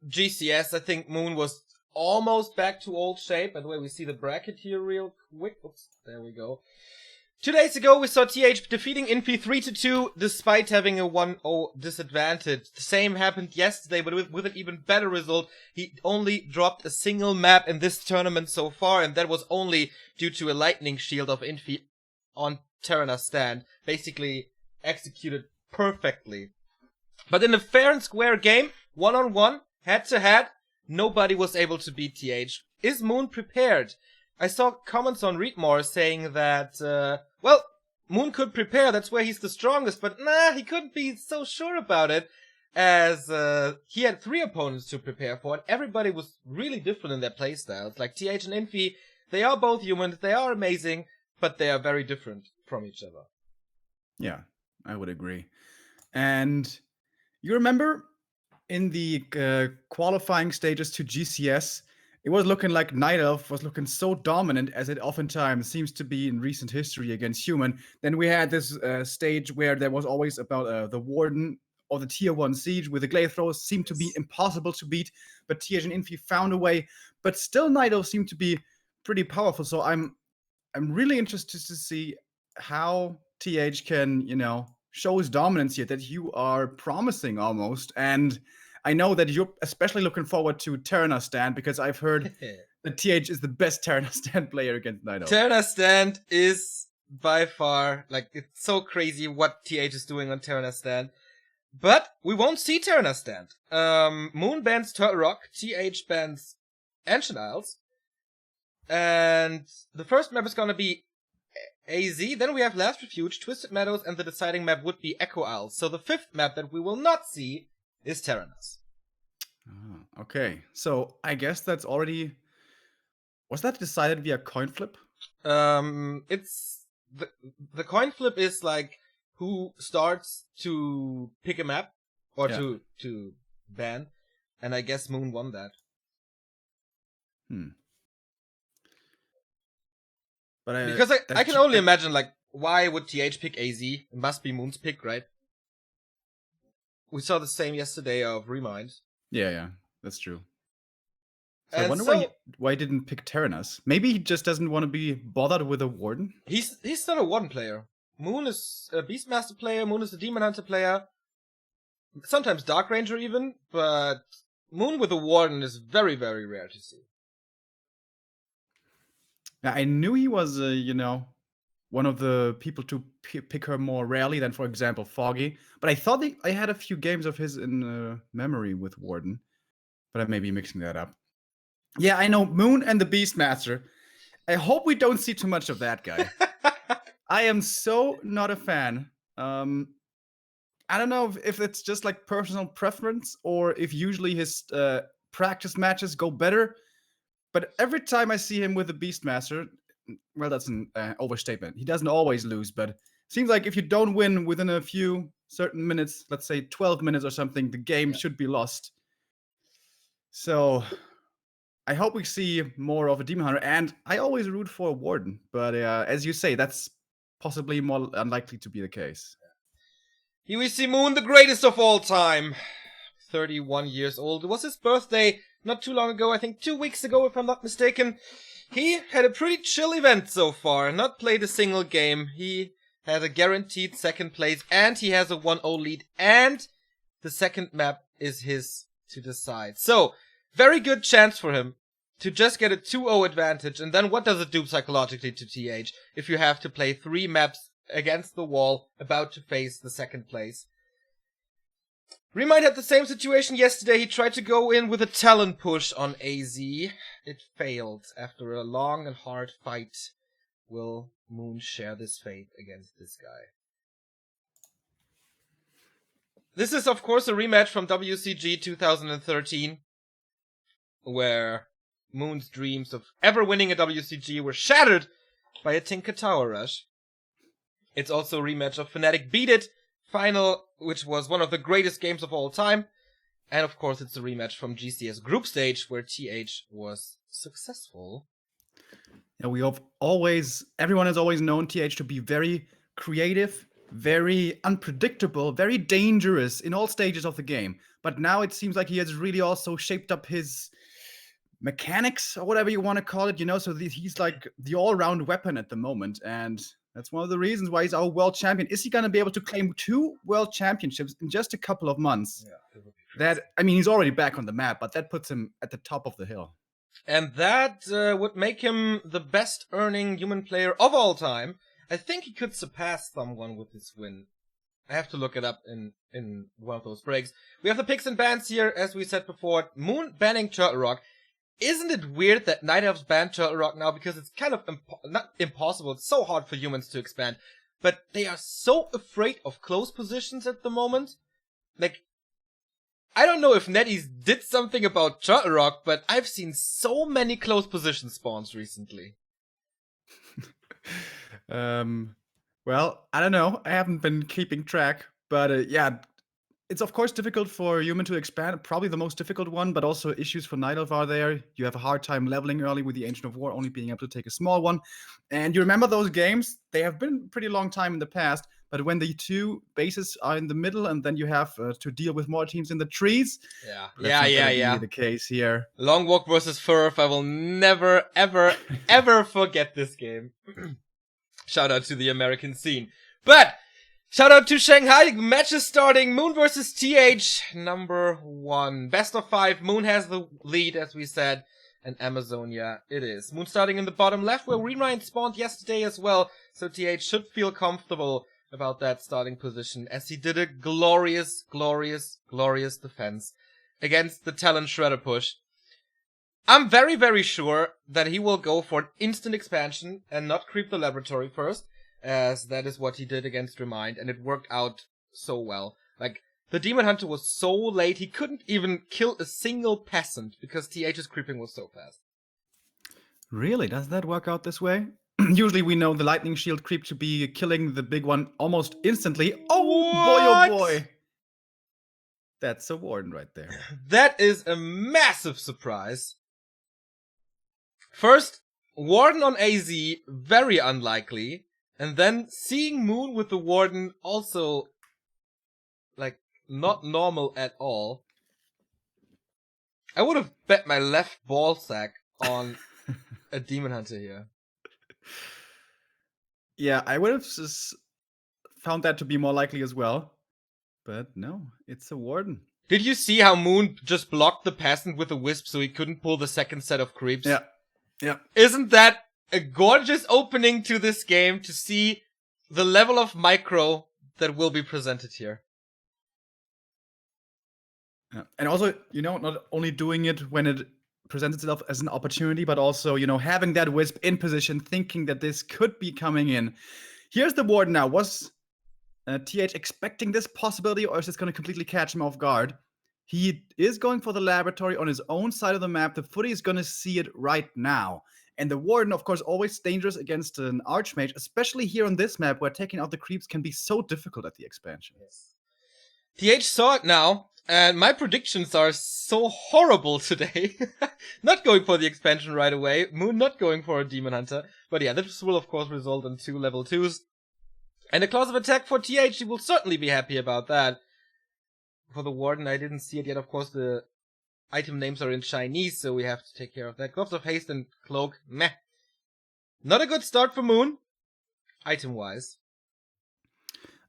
GCS, I think Moon was almost back to old shape. By the way, we see the bracket here real quick. Oops, there we go. 2 days ago, we saw TH defeating Infi 3-2, despite having a 1-0 disadvantage. The same happened yesterday, but with an even better result. He only dropped a single map in this tournament so far, and that was only due to a lightning shield of Infi on Terranas stand. Basically executed perfectly. But in a fair and square game, 1-on-1, head-to-head, nobody was able to beat TH. Is Moon prepared? I saw comments on Readmore saying that, Moon could prepare, that's where he's the strongest, but he couldn't be so sure about it, as he had 3 opponents to prepare for, and everybody was really different in their playstyles. Like TH and Infi, they are both humans, they are amazing, but they are very different from each other. Yeah, I would agree. And you remember in the qualifying stages to GCS, it was looking like Night Elf was looking so dominant, as it oftentimes seems to be in recent history against Human. Then we had this stage where there was always about the Warden or the Tier 1 Siege with the Glaive Throws seemed to be impossible to beat, but TH and Infi found a way. But still Night Elf seemed to be pretty powerful, so I'm really interested to see how TH can, show his dominance here, that you are promising almost. And I know that you're especially looking forward to Terranas stand, because I've heard that TH is the best Terranas stand player against Night Elf. Terranas stand is by far, it's so crazy what TH is doing on Terranas stand. But we won't see Terranas stand. Moon bans Turtle Rock, TH bans Ancient Isles. And the first map is gonna be AZ, then we have Last Refuge, Twisted Meadows, and the deciding map would be Echo Isles. So the 5th map that we will not see is Terranas. Oh, okay, so I guess that's already... Was that decided via coin flip? It's... The coin flip is who starts to pick a map, or to ban, and I guess Moon won that. But because I can only imagine, why would TH pick AZ? It must be Moon's pick, right? We saw the same yesterday of Remind. Yeah, that's true. So I wonder why he didn't pick Terranas. Maybe he just doesn't want to be bothered with a Warden? He's not a Warden player. Moon is a Beastmaster player, Moon is a Demon Hunter player. Sometimes Dark Ranger even, but Moon with a Warden is very, very rare to see. Yeah, I knew he was, one of the people to pick her more rarely than, for example, Foggy. But I thought I had a few games of his in memory with Warden. But I may be mixing that up. Yeah, I know, Moon and the Beastmaster. I hope we don't see too much of that guy. I am so not a fan. I don't know if it's just personal preference, or if usually his practice matches go better. But every time I see him with the Beastmaster, well, that's an overstatement. He doesn't always lose, but it seems like if you don't win within a few certain minutes, let's say 12 minutes or something, the game should be lost. So I hope we see more of a Demon Hunter, and I always root for a Warden. But as you say, that's possibly more unlikely to be the case. Here we see Moon, the greatest of all time. 31 years old. It was his birthday not too long ago, I think 2 weeks ago if I'm not mistaken. He had a pretty chill event so far, not played a single game. He had a guaranteed 2nd place, and he has a 1-0 lead, and the 2nd map is his to decide. So, very good chance for him to just get a 2-0 advantage, and then what does it do psychologically to TH if you have to play 3 maps against the wall, about to face the 2nd place? Remind had the same situation yesterday. He tried to go in with a talent push on AZ. It failed. After a long and hard fight, will Moon share this fate against this guy? This is, of course, a rematch from WCG 2013, where Moon's dreams of ever winning a WCG were shattered by a Tinker Tower Rush. It's also a rematch of Fnatic Beat It final, which was one of the greatest games of all time. And of course, it's a rematch from GCS group stage, where TH was successful. Yeah, everyone has always known TH to be very creative very unpredictable, very dangerous in all stages of the game. But now it seems like he has really also shaped up his mechanics or whatever you want to call it, so he's like the all-round weapon at the moment, and that's one of the reasons why he's our world champion. Is he going to be able to claim 2 world championships in just a couple of months? Yeah, he's already back on the map, but that puts him at the top of the hill. And that would make him the best earning human player of all time. I think he could surpass someone with this win. I have to look it up in one of those breaks. We have the picks and bans here, as we said before. Moon banning Turtle Rock. Isn't it weird that Night Elves banned Turtle Rock now? Because it's kind of not impossible. It's so hard for humans to expand. But they are so afraid of close positions at the moment. Like, I don't know if NetEase did something about Turtle Rock, but I've seen so many close position spawns recently. Well, I don't know. I haven't been keeping track, but yeah, it's of course difficult for human to expand. Probably the most difficult one, but also issues for Night Elf are there. You have a hard time leveling early with the Ancient of War, only being able to take a small one. And you remember those games? They have been pretty long time in the past. But when the 2 bases are in the middle, and then you have to deal with more teams in the trees. Yeah. The case here. Long Walk versus Furf. I will never, ever, ever forget this game. Shout out to the American scene. But shout out to Shanghai. Match is starting. Moon versus TH. Number 1. Best of 5. Moon has the lead, as we said. And Amazonia it is. Moon starting in the bottom left, where Remind spawned yesterday as well. So TH should feel comfortable about that starting position, as he did a glorious defense against the Talon Shredder push. I'm very, very sure that he will go for an instant expansion and not creep the laboratory first, as that is what he did against Remind, and it worked out so well. Like, the Demon Hunter was so late, he couldn't even kill a single peasant because TH's creeping was so fast. Really? Does that work out this way? Usually we know the Lightning Shield creep to be killing the big one almost instantly. Oh boy! That's a Warden right there. That is a massive surprise. First, Warden on AZ, very unlikely. And then seeing Moon with the Warden, also, like, not normal at all. I would have bet my left ball sack on a Demon Hunter here. Yeah, I would have found that to be more likely as well. But no, it's a Warden. Did you see how Moon just blocked the peasant with a wisp so he couldn't pull the second set of creeps? Yeah. Isn't that a gorgeous opening to this game to see the level of micro that will be presented here? Yeah. And also, not only doing it when it presents itself as an opportunity, but also, having that wisp in position, thinking that this could be coming in. Here's the Warden now. Was TH expecting this possibility, or is this going to completely catch him off guard? He is going for the laboratory on his own side of the map. The footy is going to see it right now. And the Warden, of course, always dangerous against an Archmage, especially here on this map, where taking out the creeps can be so difficult at the expansion. Yes. TH saw it now. And my predictions are so horrible today. Not going for the expansion right away. Moon not going for a Demon Hunter. But yeah, this will of course result in 2 level 2s. And a clause of attack for TH, he will certainly be happy about that. For the Warden, I didn't see it yet. Of course, the item names are in Chinese, so we have to take care of that. Gloves of Haste and Cloak, meh. Not a good start for Moon, item-wise.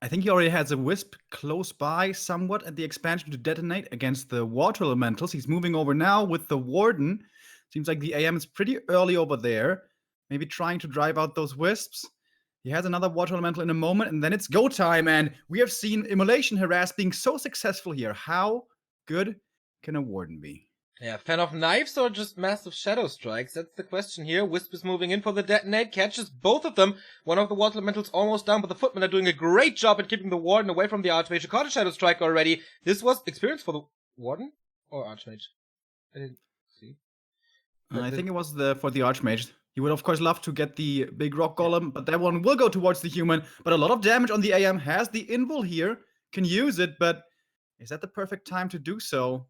I think he already has a Wisp close by somewhat at the expansion to detonate against the Water Elementals. He's moving over now with the Warden. Seems like the AM is pretty early over there. Maybe trying to drive out those Wisps. He has another Water Elemental in a moment, and then it's go time. And we have seen Immolation Harass being so successful here. How good can a Warden be? Yeah, fan of knives or just massive shadow strikes? That's the question here. Wisp is moving in for the detonate, catches both of them. One of the Water Elementals almost down, but the Footmen are doing a great job at keeping the Warden away from the Archmage. Caught a shadow strike already. This was experience for the Warden or Archmage? I didn't see. I think it was for the Archmage. He would of course love to get the big rock golem, but that one will go towards the human. But a lot of damage on the AM. Has the invul here, can use it, but is that the perfect time to do so?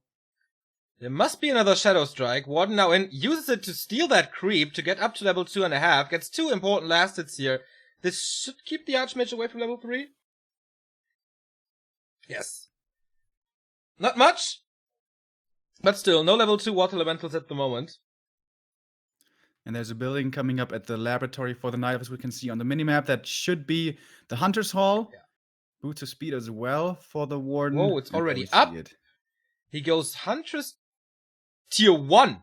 There must be another Shadow Strike. Warden now in, uses it to steal that creep to get up to level 2.5. Gets 2 important last hits here. This should keep the Archmage away from level 3. Yes. Not much, but still, no level 2 water elementals at the moment. And there's a building coming up at the laboratory for the night, as we can see on the minimap. That should be the Hunter's Hall. Yeah. Boots of speed as well for the Warden. Whoa, it's And there already we see up. it. He goes Huntress Tier 1.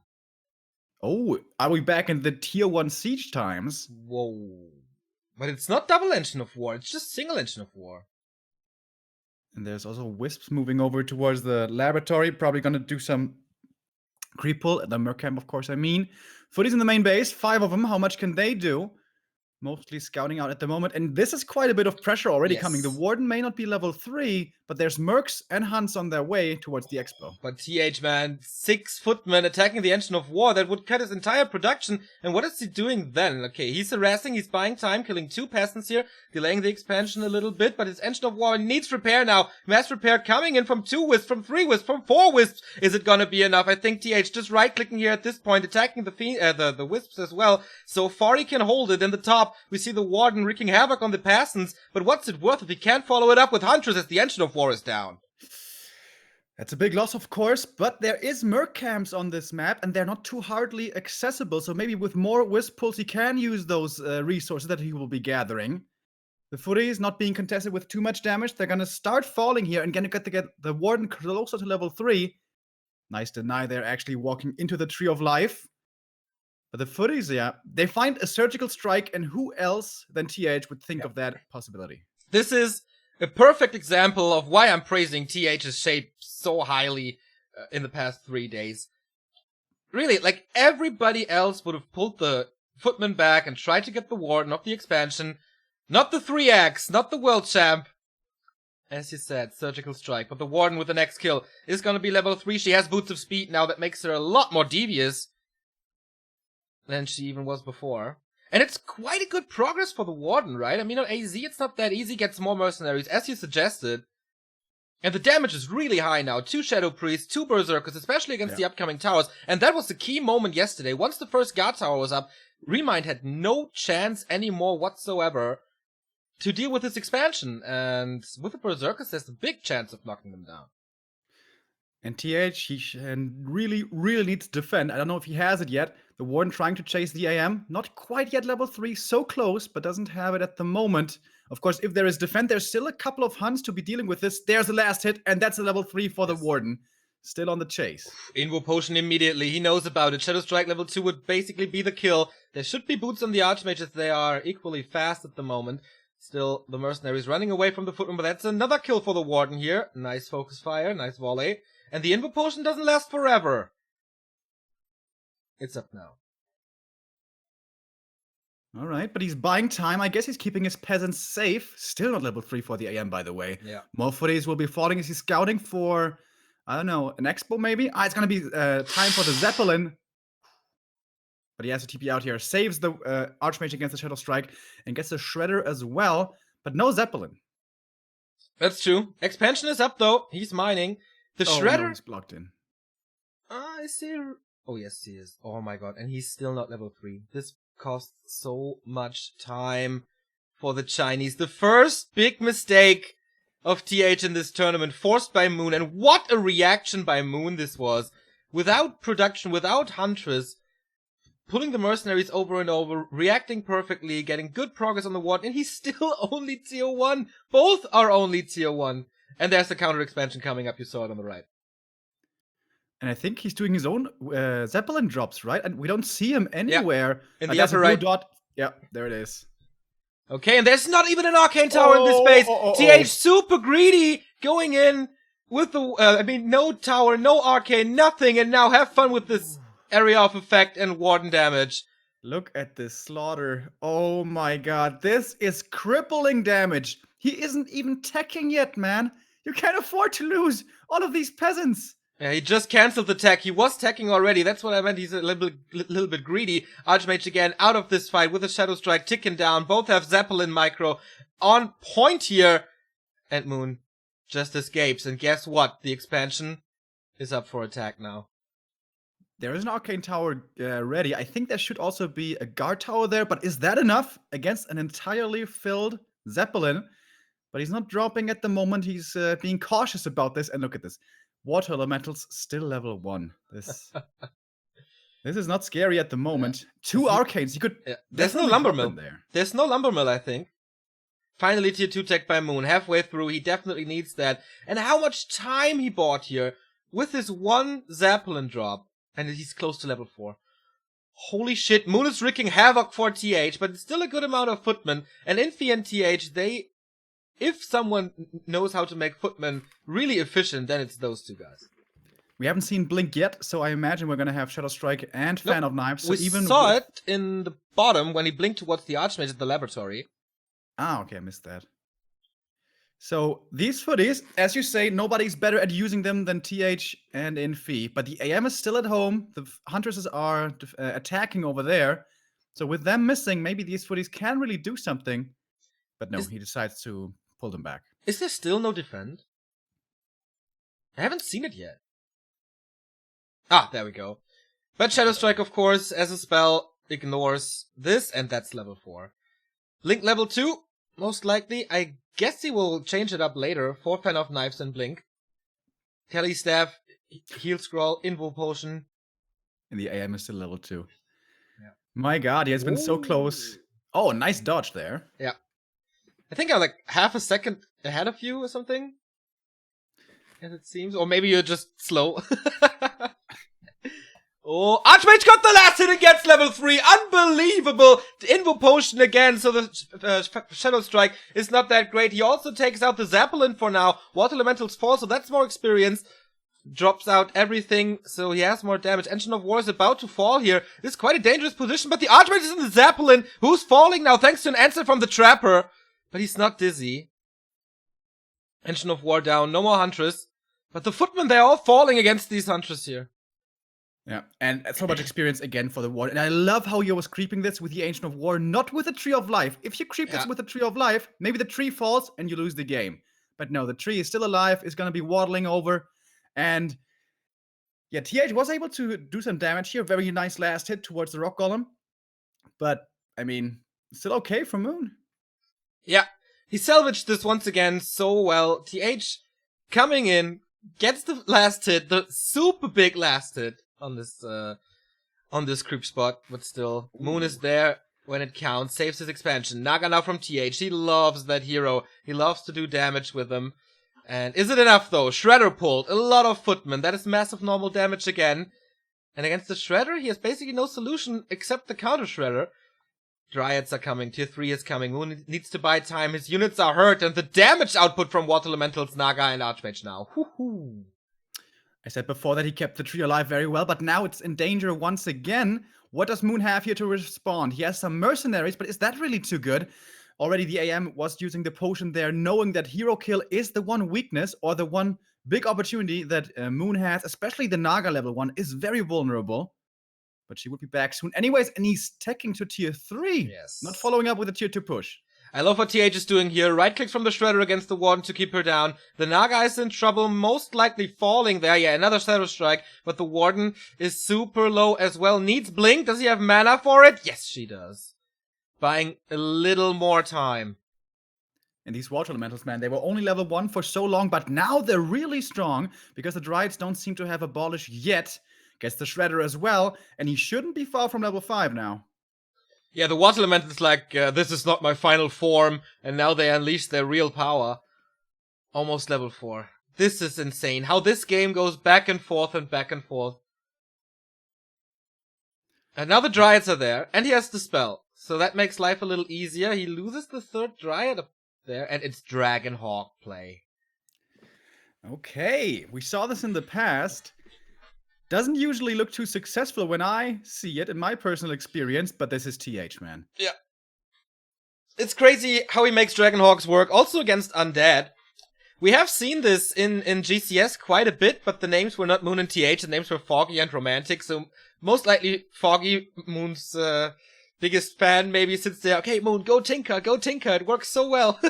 Oh, are we back in the Tier 1 siege times? Whoa. But it's not double Engine of War, it's just single Engine of War. And there's also Wisps moving over towards the laboratory. Probably going to do some creep pull at the Merc camp, of course, I mean. Footies in the main base, 5 of them. How much can they do? Mostly scouting out at the moment. And this is quite a bit of pressure already coming. The Yes. Warden may not be level 3, but there's Mercs and Hunts on their way towards the Expo. But TH, man, 6 footmen attacking the Engine of War, that would cut his entire production. And what is he doing then? Okay, he's harassing, he's buying time, killing 2 peasants here, delaying the expansion a little bit, but his Engine of War needs repair now. Mass repair coming in from 2 wisps, from 3 wisps, from 4 wisps. Is it gonna be enough? I think TH just right-clicking here at this point, attacking the wisps as well. So far he can hold it. In the top, we see the Warden wreaking havoc on the peasants, but what's it worth if he can't follow it up with Huntress as the Engine of War is down? That's a big loss, of course, but there is Merc camps on this map, and they're not too hardly accessible, so maybe with more Wisp pulls he can use those resources that he will be gathering. The footies not being contested with too much damage, they're gonna start falling here and gonna get the Warden closer to level 3. Nice deny, they're actually walking into the Tree of Life. But the footies, yeah, they find a surgical strike, and who else than TH would think of that possibility? This is a perfect example of why I'm praising TH's shape so highly in the past 3 days. Really, like, everybody else would have pulled the footman back and tried to get the Warden of the expansion. Not the 3X, not the world champ. As you said, surgical strike. But the Warden with the next kill is gonna be level 3. She has boots of speed now that makes her a lot more devious than she even was before. And it's quite a good progress for the Warden, right? I mean, on AZ, it's not that easy. Gets more mercenaries, as you suggested. And the damage is really high now. 2 Shadow Priests, 2 Berserkers, especially against the upcoming towers. And that was the key moment yesterday. Once the first guard tower was up, Remind had no chance anymore whatsoever to deal with this expansion. And with the Berserkers, there's a big chance of knocking them down. And TH, he really, really needs to defend. I don't know if he has it yet. The Warden trying to chase the AM. Not quite yet level 3, so close, but doesn't have it at the moment. Of course, if there is defend, there's still a couple of Hunts to be dealing with this. There's the last hit, and that's a level 3 for the Warden. Still on the chase. Invo Potion immediately. He knows about it. Shadow Strike level 2 would basically be the kill. There should be boots on the Archmages. They are equally fast at the moment. Still, the mercenaries running away from the footman, but that's another kill for the Warden here. Nice focus fire, nice volley. And the Invo Potion doesn't last forever. It's up now. Alright, but he's buying time. I guess he's keeping his peasants safe. Still not level 3 for the AM, by the way. Yeah. More footies will be falling. Is he scouting for, I don't know, an Expo maybe? It's gonna be time for the Zeppelin. But he has to TP out here. Saves the Archmage against the Shadow Strike and gets the Shredder as well. But no Zeppelin. That's true. Expansion is up though. He's mining. The Shredder. No, he's blocked in. I see. Oh yes, he is. Oh my god. And he's still not level 3. This costs so much time for the Chinese. The first big mistake of TH in this tournament, forced by Moon. And what a reaction by Moon this was. Without production, without Huntress, pulling the mercenaries over and over, reacting perfectly, getting good progress on the Warden, and he's still only tier 1. Both are only tier 1. And there's the counter expansion coming up, you saw it on the right. And I think he's doing his own Zeppelin drops, right? And we don't see him anywhere. In the upper right. Dot. Yeah, there it is. Okay, and there's not even an Arcane Tower in this space. TH super greedy, going in with the, no tower, no Arcane, nothing, and now have fun with this area of effect and Warden damage. Look at this slaughter. Oh my god, this is crippling damage. He isn't even teching yet, man. You can't afford to lose all of these peasants. Yeah, he just cancelled the tech. He was teching already. That's what I meant. He's a little bit greedy. Archmage again out of this fight with a Shadow Strike ticking down. Both have Zeppelin micro on point here. And Moon just escapes. And guess what? The expansion is up for attack now. There is an Arcane Tower ready. I think there should also be a Guard Tower there. But is that enough against an entirely filled Zeppelin? but he's not dropping at the moment. He's being cautious about this. And look at this. Water Elementals still level 1. This is not scary at the moment. 2 Arcanes. You could. Yeah. There's no definitely Lumber drop Mill. in there. There's no Lumber Mill, I think. Finally, tier 2 tech by Moon. Halfway through, he definitely needs that. And how much time he bought here with his 1 Zeppelin drop. And he's close to level 4. Holy shit, Moon is wreaking havoc for TH, but it's still a good amount of footmen. And Infi and TH, if someone knows how to make footmen really efficient, then it's those 2 guys. We haven't seen Blink yet, so I imagine we're gonna have Shadow Strike and Fan of Knives. So we saw it in the bottom when he blinked towards the Archmage at the laboratory. Ah, okay, I missed that. So these footies, as you say, nobody's better at using them than TH and Infi, but the AM is still at home. The Huntresses are attacking over there. So with them missing, maybe these footies can really do something. But no, he decides to pull them back. Is there still no defend? I haven't seen it yet. Ah, there we go. But Shadow Strike, of course, as a spell, ignores this, and that's level 4. Blink level 2, most likely. I guess he will change it up later. 4 Fan of Knives and Blink. Telly Staff, Heal Scroll, Invo Potion. And the AM is still level 2. Yeah. My god, he has been so close. Oh, nice dodge there. Yeah. I think I'm like half a second ahead of you or something. As it seems. Or maybe you're just slow. Oh, Archmage got the last hit and gets level 3. Unbelievable. The Invo Potion again, so the Shadow Strike is not that great. He also takes out the Zeppelin for now. Water Elementals fall, so that's more experience. Drops out everything, so he has more damage. Engine of War is about to fall here. This is quite a dangerous position, but the Archmage is in the Zeppelin, who's falling now thanks to an answer from the Trapper. But he's not dizzy. Engine of War down, no more Huntress. But the Footmen, they're all falling against these Huntress here. Yeah, and so much experience again for the Ward. And I love how he was creeping this with the Ancient of War, not with the Tree of Life. If you creep this with the Tree of Life, maybe the tree falls and you lose the game. But no, the tree is still alive, is going to be waddling over. And yeah, TH was able to do some damage here. Very nice last hit towards the Rock Golem. But, I mean, still okay for Moon. Yeah, he salvaged this once again so well. TH coming in, gets the last hit, the super big last hit on this creep spot, but still, Moon is there when it counts, saves his expansion. Naga now from TH, he loves that hero, he loves to do damage with him. And is it enough though? Shredder pulled, a lot of footmen, that is massive normal damage again. And against the Shredder, he has basically no solution except the counter Shredder. Dryads are coming, tier 3 is coming, Moon needs to buy time, his units are hurt, and the damage output from Water Elementals, Naga and Archmage now. Woohoo! I said before that he kept the tree alive very well, but now it's in danger once again. What does Moon have here to respond? He has some mercenaries, but is that really too good? Already the AM was using the potion there, knowing that hero kill is the one weakness or the one big opportunity that Moon has, especially the Naga level 1, is very vulnerable. But she would be back soon anyways, and he's teching to tier 3. Yes. Not following up with a tier 2 push. I love what TH is doing here. Right-clicks from the Shredder against the Warden to keep her down. The Naga is in trouble, most likely falling there. Yeah, another Shadow Strike, but the Warden is super low as well. Needs Blink. Does he have mana for it? Yes, she does. Buying a little more time. And these Water Elementals, man, they were only level 1 for so long, but now they're really strong because the Dryads don't seem to have abolished yet. Gets the Shredder as well, and he shouldn't be far from level 5 now. Yeah, the Water Element is like, this is not my final form, and now they unleash their real power. Almost level 4. This is insane. How this game goes back and forth and back and forth. And now the Dryads are there, and he has the spell. So that makes life a little easier. He loses the 3rd Dryad up there, and it's Dragonhawk play. Okay, we saw this in the past. Doesn't usually look too successful when I see it in my personal experience, but this is TH, man. Yeah. It's crazy how he makes Dragonhawks work, also against Undead. We have seen this in GCS quite a bit, but the names were not Moon and TH, the names were Foggy and Romantic, so most likely Foggy, Moon's biggest fan, maybe sits there, okay, Moon, go Tinker, it works so well.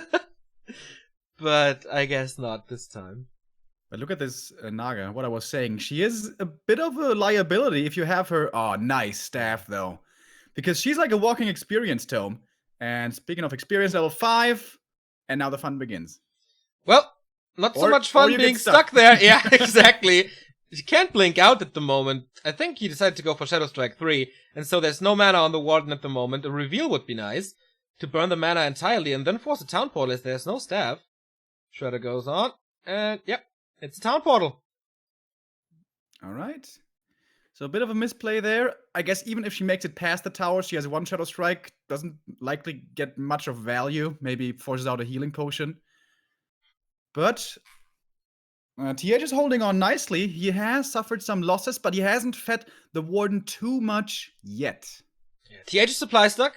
But I guess not this time. But look at this Naga, what I was saying. She is a bit of a liability if you have her... Oh, nice staff, though. Because she's like a walking experience tome. And speaking of experience, level 5. and now the fun begins. Well, not so Or- much or fun you get being stuck. stuck there. Yeah, exactly. You can't blink out at the moment. I think he decided to go for Shadow Strike 3, and so there's no mana on the Warden at the moment. A reveal would be nice to burn the mana entirely and then force a Town Portal as there's no staff. Shredder goes on, and yep, it's a Town Portal. All right. So a bit of a misplay there. I guess even if she makes it past the tower, she has one Shadow Strike, doesn't likely get much of value. Maybe forces out a healing potion. But TH is holding on nicely. He has suffered some losses, but he hasn't fed the Warden too much yet. TH is supply stuck.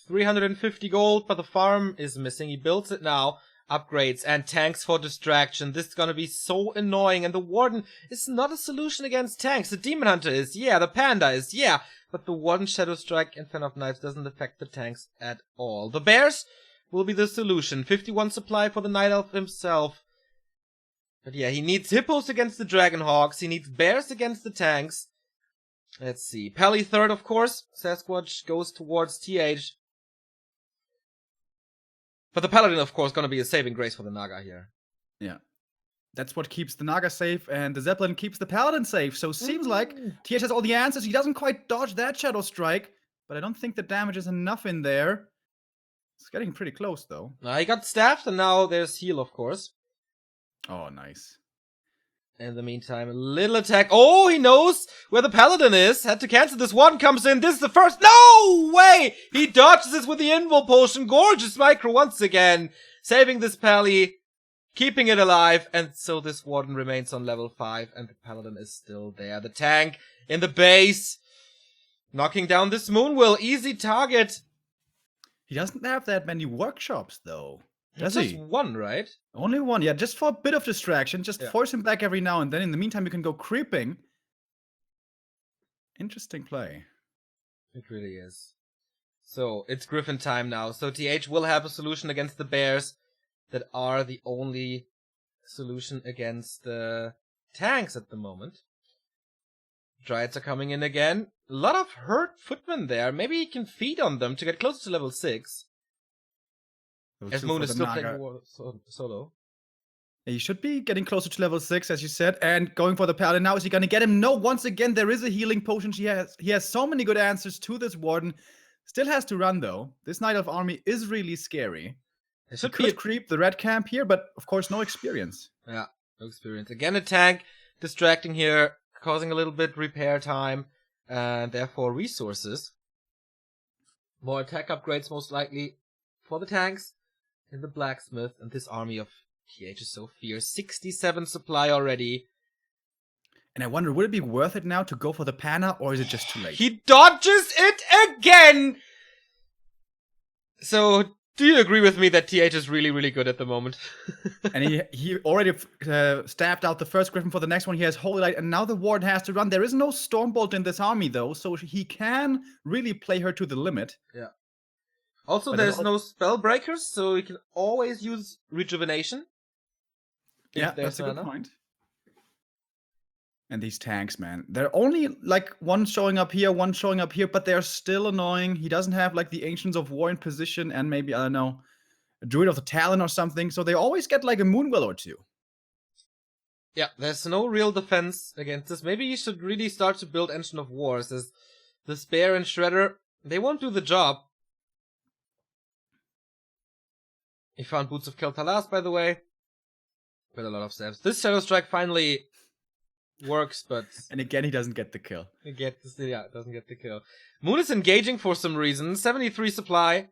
350 gold, but the farm is missing. He builds it now. Upgrades and tanks for distraction. This is gonna be so annoying, and the Warden is not a solution against tanks. The Demon Hunter is, yeah. The Panda is, yeah. But the Warden, Shadow Strike, and Fan of Knives doesn't affect the tanks at all. The Bears will be the solution. 51 supply for the Night Elf himself. But yeah, he needs Hippos against the Dragonhawks. He needs Bears against the tanks. Let's see. Pally third, of course. Sasquatch goes towards TH. But the Paladin, of course, gonna be a saving grace for the Naga here. Yeah. That's what keeps the Naga safe, and the Zeppelin keeps the Paladin safe. So seems like TH has all the answers. He doesn't quite dodge that Shadow Strike, but I don't think the damage is enough in there. It's getting pretty close, though. He got staffed, and now there's heal, of course. Oh, nice. In the meantime, a little attack. Oh, he knows where the Paladin is. Had to cancel this. One comes in. This is the first. No way! He dodges this with the Invul Potion. Gorgeous micro once again. Saving this Pally. Keeping it alive. And so this Warden remains on level 5. And the Paladin is still there. The tank in the base. Knocking down this Moonwill. Easy target. He doesn't have that many workshops, though. Does Just he? one, right? Only one, yeah, just for a bit of distraction. Just Yeah. force him back every now and then. In the meantime, you can go creeping. Interesting play. It really is. So, it's Griffin time now. So TH will have a solution against the Bears that are the only solution against the tanks at the moment. Dryads are coming in again. A lot of hurt footmen there. Maybe he can feed on them to get closer to level 6. Those As two Moon for is the still Naga. playing solo. He should be getting closer to level 6, as you said, and going for the Paladin now. Is he gonna get him? No, once again, there is a healing potion. He has so many good answers to this Warden. Still has to run, though. This Night Elf army is really scary. It He should could be creep the red camp here, but of course, no experience. no experience. Again, a tank distracting here, causing a little bit repair time, and therefore resources. More attack upgrades, most likely, for the tanks in the blacksmith, and this army of TH is so fierce. 67 supply already. And I wonder, would it be worth it now to go for the Pana, or is it just too late? He dodges it again! So, do you agree with me that TH is really, really good at the moment? And he already stabbed out the first Griffin for the next one. He has Holy Light, and now the Warden has to run. There is no Stormbolt in this army, though, so he can really play her to the limit. Yeah. Also, But there's it no spell breakers, so you can always use rejuvenation. if Yeah, there's that's a good mana. point. And these tanks, man. They're only, like, one showing up here, one showing up here, but they're still annoying. He doesn't have, like, the Ancients of War in position, and maybe, I don't know, a Druid of the Talon or something, so they always get, like, a Moonwell or two. Yeah, there's no real defense against this. Maybe you should really start to build Engine of Wars, as the Spear and Shredder, they won't do the job. He found Boots of Kel'Thas, by the way. With a lot of saves. This Shadow Strike finally works, but And again, he doesn't get the kill. it doesn't get the kill. Moon is engaging for some reason. 73 supply.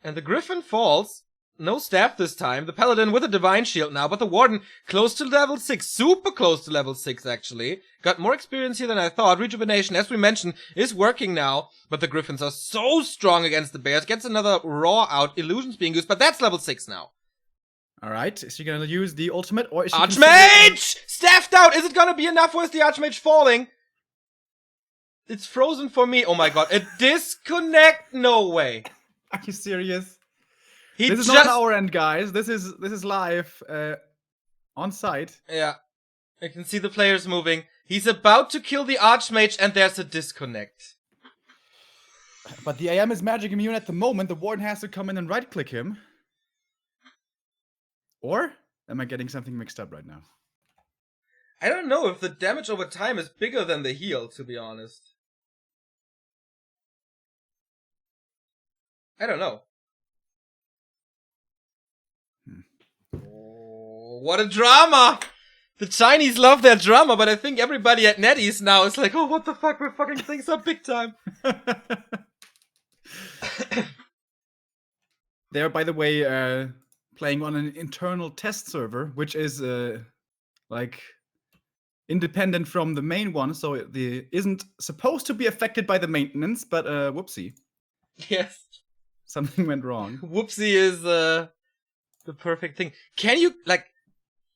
And the Griffin falls. No staff this time. The Paladin with a Divine Shield now, but the Warden close to level 6. Super close to level 6, actually. Got more experience here than I thought. Rejuvenation, as we mentioned, is working now. But the Griffins are so strong against the Bears. Gets another Raw out. Illusions being used, but that's level 6 now. Alright, is she gonna use the ultimate, or is she Archmage! Staffed out! Is it gonna be enough? Where's the Archmage falling? It's frozen for me. Oh my god. A disconnect? No way. Are you serious? He This is just... not our end, guys. This is live, on site. Yeah. I can see the players moving. He's about to kill the Archmage and there's a disconnect. But the AM is magic immune at the moment. The Warden has to come in and right-click him. Or am I getting something mixed up right now? I don't know if the damage over time is bigger than the heal, to be honest. I don't know. Oh, what a drama! The Chinese love their drama, but I think everybody at NetEase now is like, oh, what the fuck, we're fucking things up big time. They're, by the way, playing on an internal test server, which is like independent from the main one, so it isn't supposed to be affected by the maintenance. But whoopsie, Yes. something went wrong. Whoopsie is the perfect thing. Can you, like,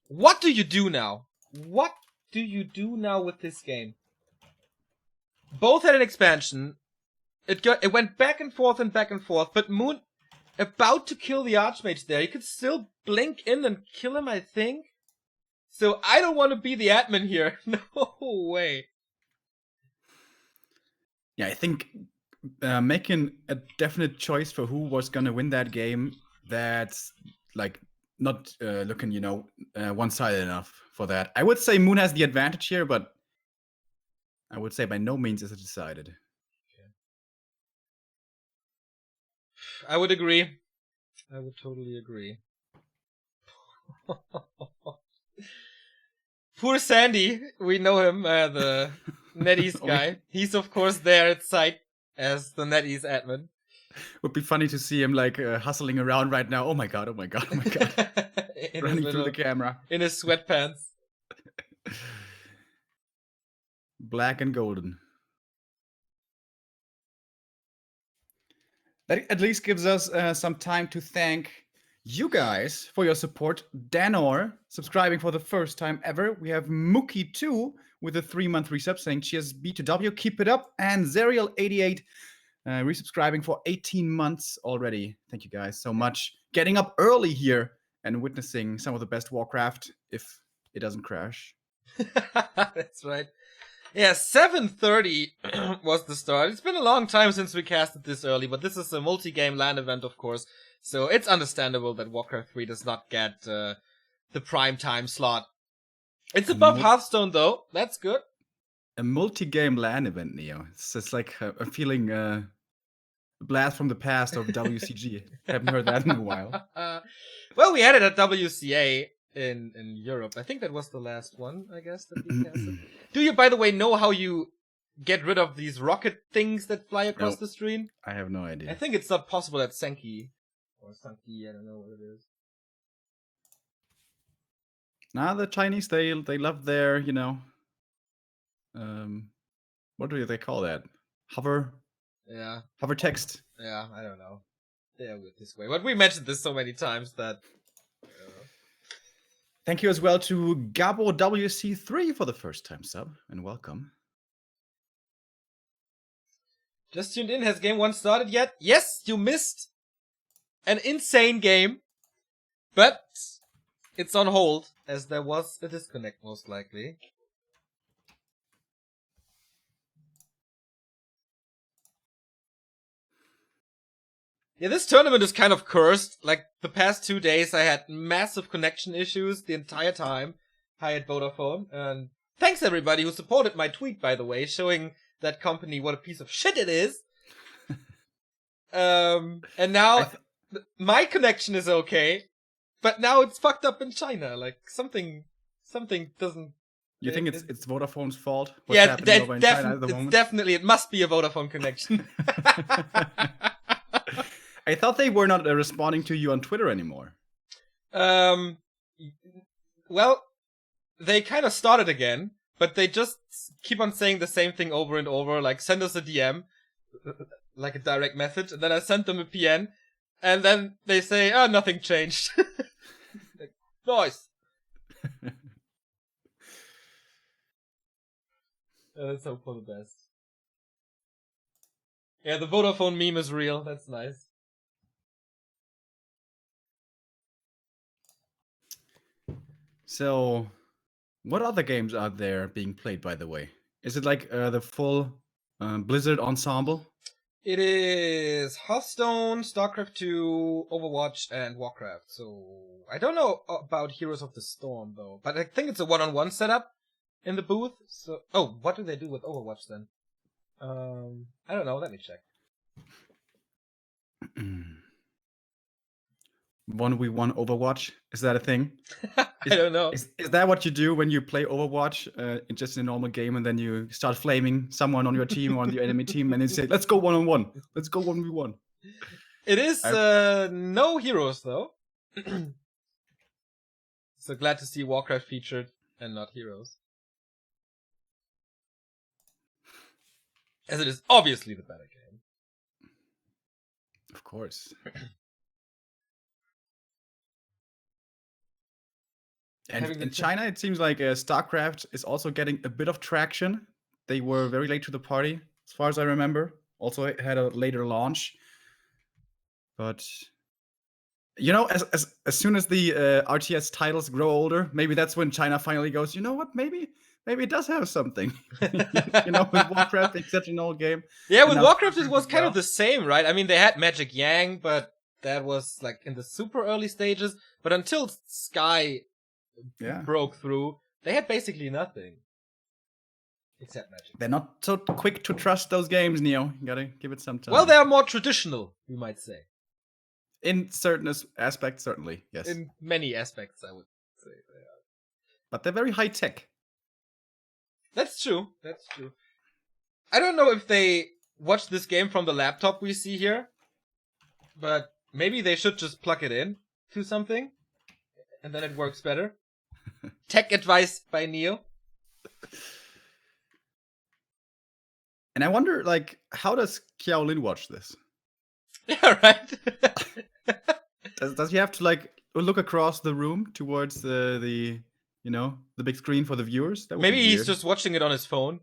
what do you do now? What do you do now with this game? Both had an expansion. It went back and forth, but Moon about to kill the Archmage there. You could still blink in and kill him, I think. So I don't want to be the admin here. No way. Yeah, I think making a definite choice for who was gonna win that game, that's like not looking, one-sided enough for that. I would say Moon has the advantage here, but I would say by no means is it decided. I would agree. I would totally agree. Poor Sandy. We know him, the NetEase guy. He's of course there at site as the NetEase admin. Would be funny to see him like hustling around right now. Oh my god, oh my god, oh my god. Running through the camera. In his sweatpants. Black and golden. That at least gives us some time to thank you guys for your support. Danor subscribing for the first time ever. We have Mookie2 with a 3-month resub saying cheers B2W, keep it up. And Zerial88 resubscribing for 18 months already. Thank you guys so much. Getting up early here and witnessing some of the best Warcraft if it doesn't crash. That's right. Yeah, 7:30 was the start. It's been a long time since we casted this early, but this is a multi-game LAN event, of course. So it's understandable that Warcraft 3 does not get the prime time slot. It's above Hearthstone, though. That's good. A multi-game LAN event, Neo. It's just like I'm feeling a blast from the past of WCG. Haven't heard that in a while. Well, we had it at WCA in Europe. I think that was the last one, I guess, that we casted. Do you, by the way, know how you get rid of these rocket things that fly across the screen? I have no idea. I think it's not possible at Senki. Or Sanki, I don't know what it is. Nah, the Chinese, they love their, what do they call that? Hover? Yeah. Hover text. Yeah, I don't know. They're weird this way. But we mentioned this so many times that... Thank you as well to Gabo WC3 for the first time sub, and welcome. Just tuned in. Has game 1 started yet? Yes, you missed an insane game, but it's on hold, as there was a disconnect, most likely. Yeah, this tournament is kind of cursed. Like, the past 2 days I had massive connection issues the entire time. Hi at Vodafone. And thanks everybody who supported my tweet, by the way, showing that company what a piece of shit it is. And now my connection is okay, but now it's fucked up in China. Like, something doesn't... You think it's Vodafone's fault? What's happening over in China at the moment? Definitely, it must be a Vodafone connection. I thought they were not responding to you on Twitter anymore. Well, they kind of started again, but they just keep on saying the same thing over and over, like, send us a DM, like a direct message, and then I sent them a PN, and then they say, oh, nothing changed. Like, nice. Let's hope for the best. Yeah, the Vodafone meme is real, that's nice. So, what other games are there being played, by the way? Is it like the full Blizzard ensemble? It is Hearthstone, StarCraft 2, Overwatch, and Warcraft. So I don't know about Heroes of the Storm though, but I think it's a one-on-one setup in the booth. So what do they do with Overwatch then? I don't know. Let me check. 1v1 Overwatch, is that a thing? I don't know. Is that what you do when you play Overwatch in just a normal game, and then you start flaming someone on your team or on the enemy team, and you say, "Let's go 1-on-1, let's go 1v1"? It is no heroes though. So glad to see Warcraft featured and not heroes, as it is obviously the better game. Of course. And in China, it seems like StarCraft is also getting a bit of traction. They were very late to the party, as far as I remember. Also, it had a later launch. But you know, as soon as the RTS titles grow older, maybe that's when China finally goes, you know what? Maybe it does have something. You know, with Warcraft, it's such an old game. Yeah, with Warcraft, it was kind of the same, right? I mean, they had Magic Yang, but that was like in the super early stages. But until Sky broke through, they had basically nothing. Except Magic. They're not so quick to trust those games, Neo. You gotta give it some time. Well, they are more traditional, we might say. In certain aspects, certainly, yes. In many aspects, I would say they are. But they're very high tech. That's true. That's true. I don't know if they watch this game from the laptop we see here, but maybe they should just plug it in to something, and then it works better. Tech advice by Neo. And I wonder, like, how does Xiaolin watch this? Yeah, right. Does he have to like look across the room towards the you know, the big screen for the viewers? Maybe he's just watching it on his phone.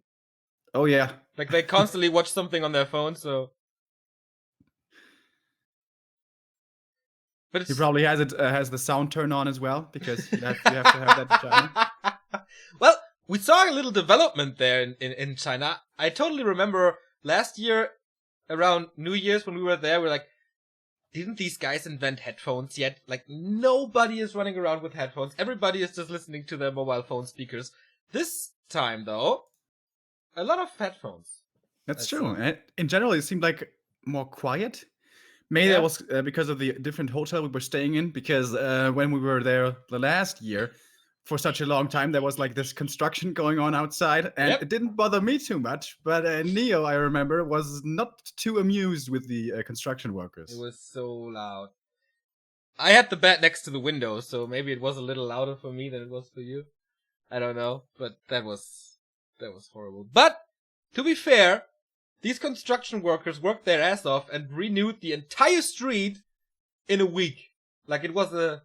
Oh yeah. Like they constantly watch something on their phone, so. But he probably has the sound turned on as well, because you have to have that in China. Well, we saw a little development there in China. I totally remember last year around New Year's when we were there, we're like, didn't these guys invent headphones yet? Like, nobody is running around with headphones. Everybody is just listening to their mobile phone speakers. This time, though, a lot of headphones. That's true. In general, it seemed like more quiet. Maybe that was because of the different hotel we were staying in, because when we were there the last year, for such a long time, there was like this construction going on outside, and it didn't bother me too much. But Neo, I remember, was not too amused with the construction workers. It was so loud. I had the bed next to the window, so maybe it was a little louder for me than it was for you. I don't know, but that was horrible. But to be fair, these construction workers worked their ass off and renewed the entire street in a week. Like it was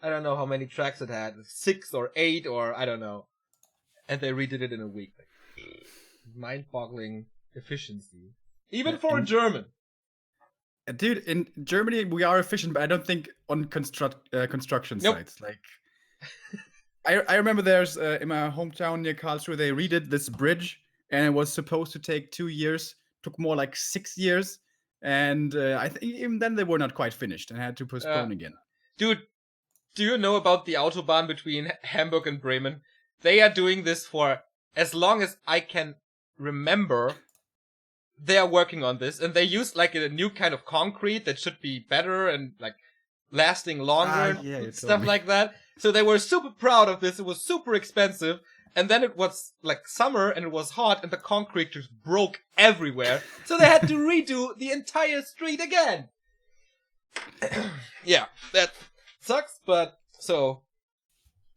I don't know how many tracks it had, 6 or 8 or I don't know. And they redid it in a week. Like, mind-boggling efficiency. Even for a German. Dude, in Germany we are efficient, but I don't think on construction sites. Like, I remember there's in my hometown near Karlsruhe, they redid this bridge, and it was supposed to take 2 years. Took more like 6 years, and I think even then they were not quite finished and had to postpone again. Dude, do you know about the Autobahn between Hamburg and Bremen? They are doing this for as long as I can remember. They are working on this, and they use like a new kind of concrete that should be better and like lasting longer and stuff like that. So they were super proud of this. It was super expensive. And then it was like summer and it was hot and the concrete just broke everywhere. So they had to redo the entire street again. Yeah, that sucks, but so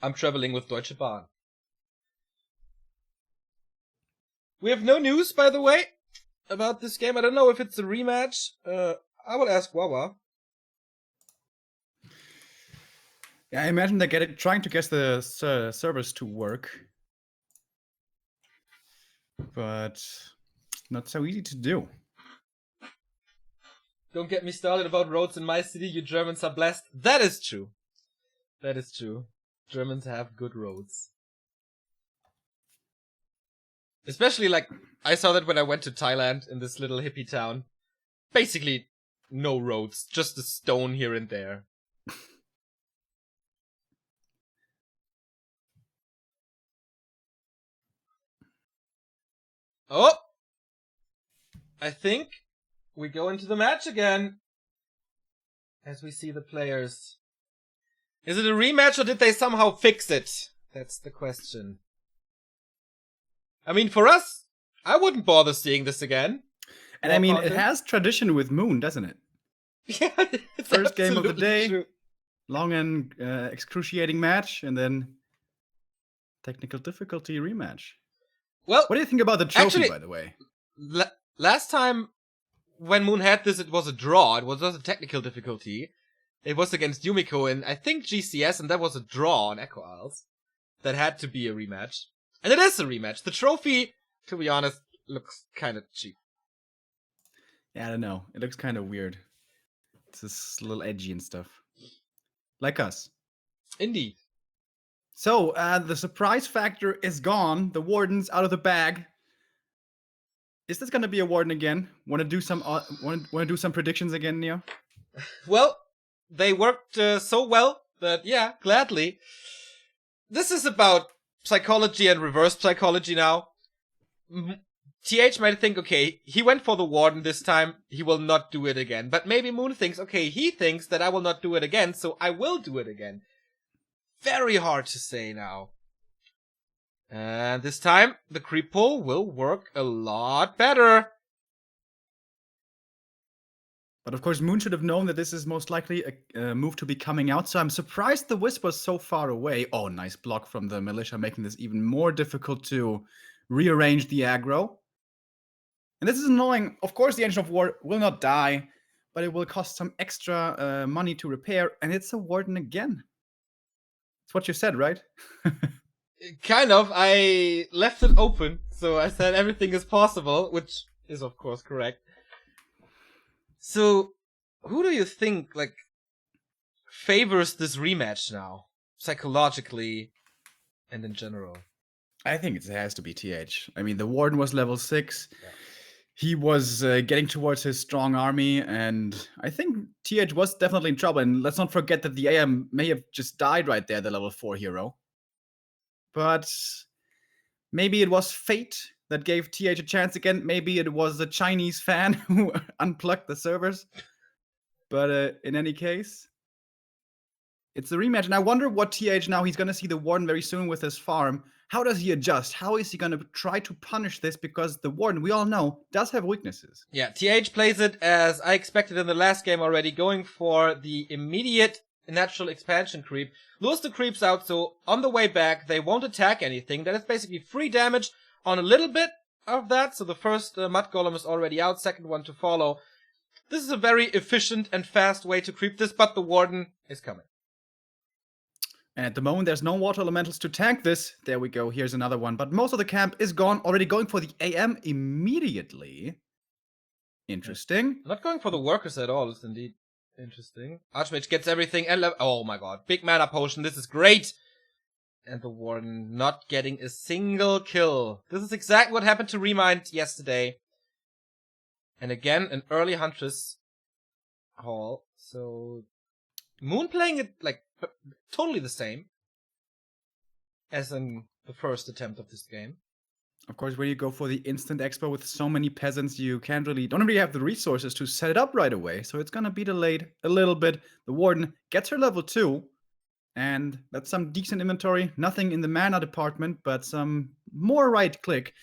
I'm traveling with Deutsche Bahn. We have no news, by the way, about this game. I don't know if it's a rematch. I will ask Wawa. Yeah, I imagine they're trying to get the servers to work. But not so easy to do. Don't get me started about roads in my city. You Germans are blessed. That is true. That is true. Germans have good roads. Especially like, I saw that when I went to Thailand in this little hippie town. basically no roads, just a stone here and there. Oh! I think we go into the match again. As we see the players. Is it a rematch or did they somehow fix it? That's the question. I mean, for us, I wouldn't bother seeing this again. And I mean, it has tradition with Moon, doesn't it? Yeah, it's First game of the absolutely day. true. Long and excruciating match, and then technical difficulty rematch. Well, what do you think about the trophy, actually, by the way? Last time when Moon had this, it was a draw. It was not a technical difficulty. It was against Yumiko in, I think, GCS, and that was a draw on Echo Isles. That had to be a rematch. And it is a rematch. The trophy, to be honest, looks kind of cheap. Yeah, I don't know. It looks kind of weird. It's just a little edgy and stuff. Like us. Indeed. So, the surprise factor is gone. The Warden's out of the bag. Is this gonna be a Warden again? Want to do some predictions again, Neo? Well, they worked so well that, yeah, gladly. This is about psychology and reverse psychology now. TH might think, okay, he went for the Warden this time, he will not do it again. But maybe Moon thinks, okay, he thinks that I will not do it again, so I will do it again. Very hard to say now. And this time, the creep pull will work a lot better. But of course, Moon should have known that this is most likely a move to be coming out, so I'm surprised the Wisp was so far away. Oh, nice block from the Militia, making this even more difficult to rearrange the aggro. And this is annoying. Of course, the Engine of War will not die, but it will cost some extra money to repair, and it's a Warden again. That's what you said, right? Kind of. I left it open, so I said everything is possible, which is of course correct. So, who do you think, favors this rematch now? Psychologically, and in general? I think it has to be TH. I mean, the Warden was level 6. Yeah. He was getting towards his strong army, and I think TH was definitely in trouble. And let's not forget that the AM may have just died right there, the level 4 hero. But maybe it was fate that gave TH a chance again. Maybe it was a Chinese fan who unplugged the servers. But in any case, it's the rematch. And I wonder what TH now, he's going to see the Warden very soon with his farm. How does he adjust? How is he going to try to punish this? Because the Warden, we all know, does have weaknesses. Yeah, TH plays it as I expected in the last game already, going for the immediate natural expansion creep. Lures the creeps out, so on the way back, they won't attack anything. That is basically free damage on a little bit of that. So the first Mud Golem is already out, second one to follow. This is a very efficient and fast way to creep this, but the Warden is coming. And at the moment, there's no water elementals to tank this. There we go. Here's another one. But most of the camp is gone. Already going for the AM immediately. Interesting. Not going for the workers at all. It's indeed interesting. Archmage gets everything. And oh my god. Big mana potion. This is great. And the Warden not getting a single kill. This is exactly what happened to Remind yesterday. And again, an early Huntress haul. So, Moon playing it totally the same as in the first attempt of this game. Of course, when you go for the instant expo with so many peasants, you don't really have the resources to set it up right away. So it's gonna be delayed a little bit. The Warden gets her level 2, and that's some decent inventory. Nothing in the mana department, but some more right click.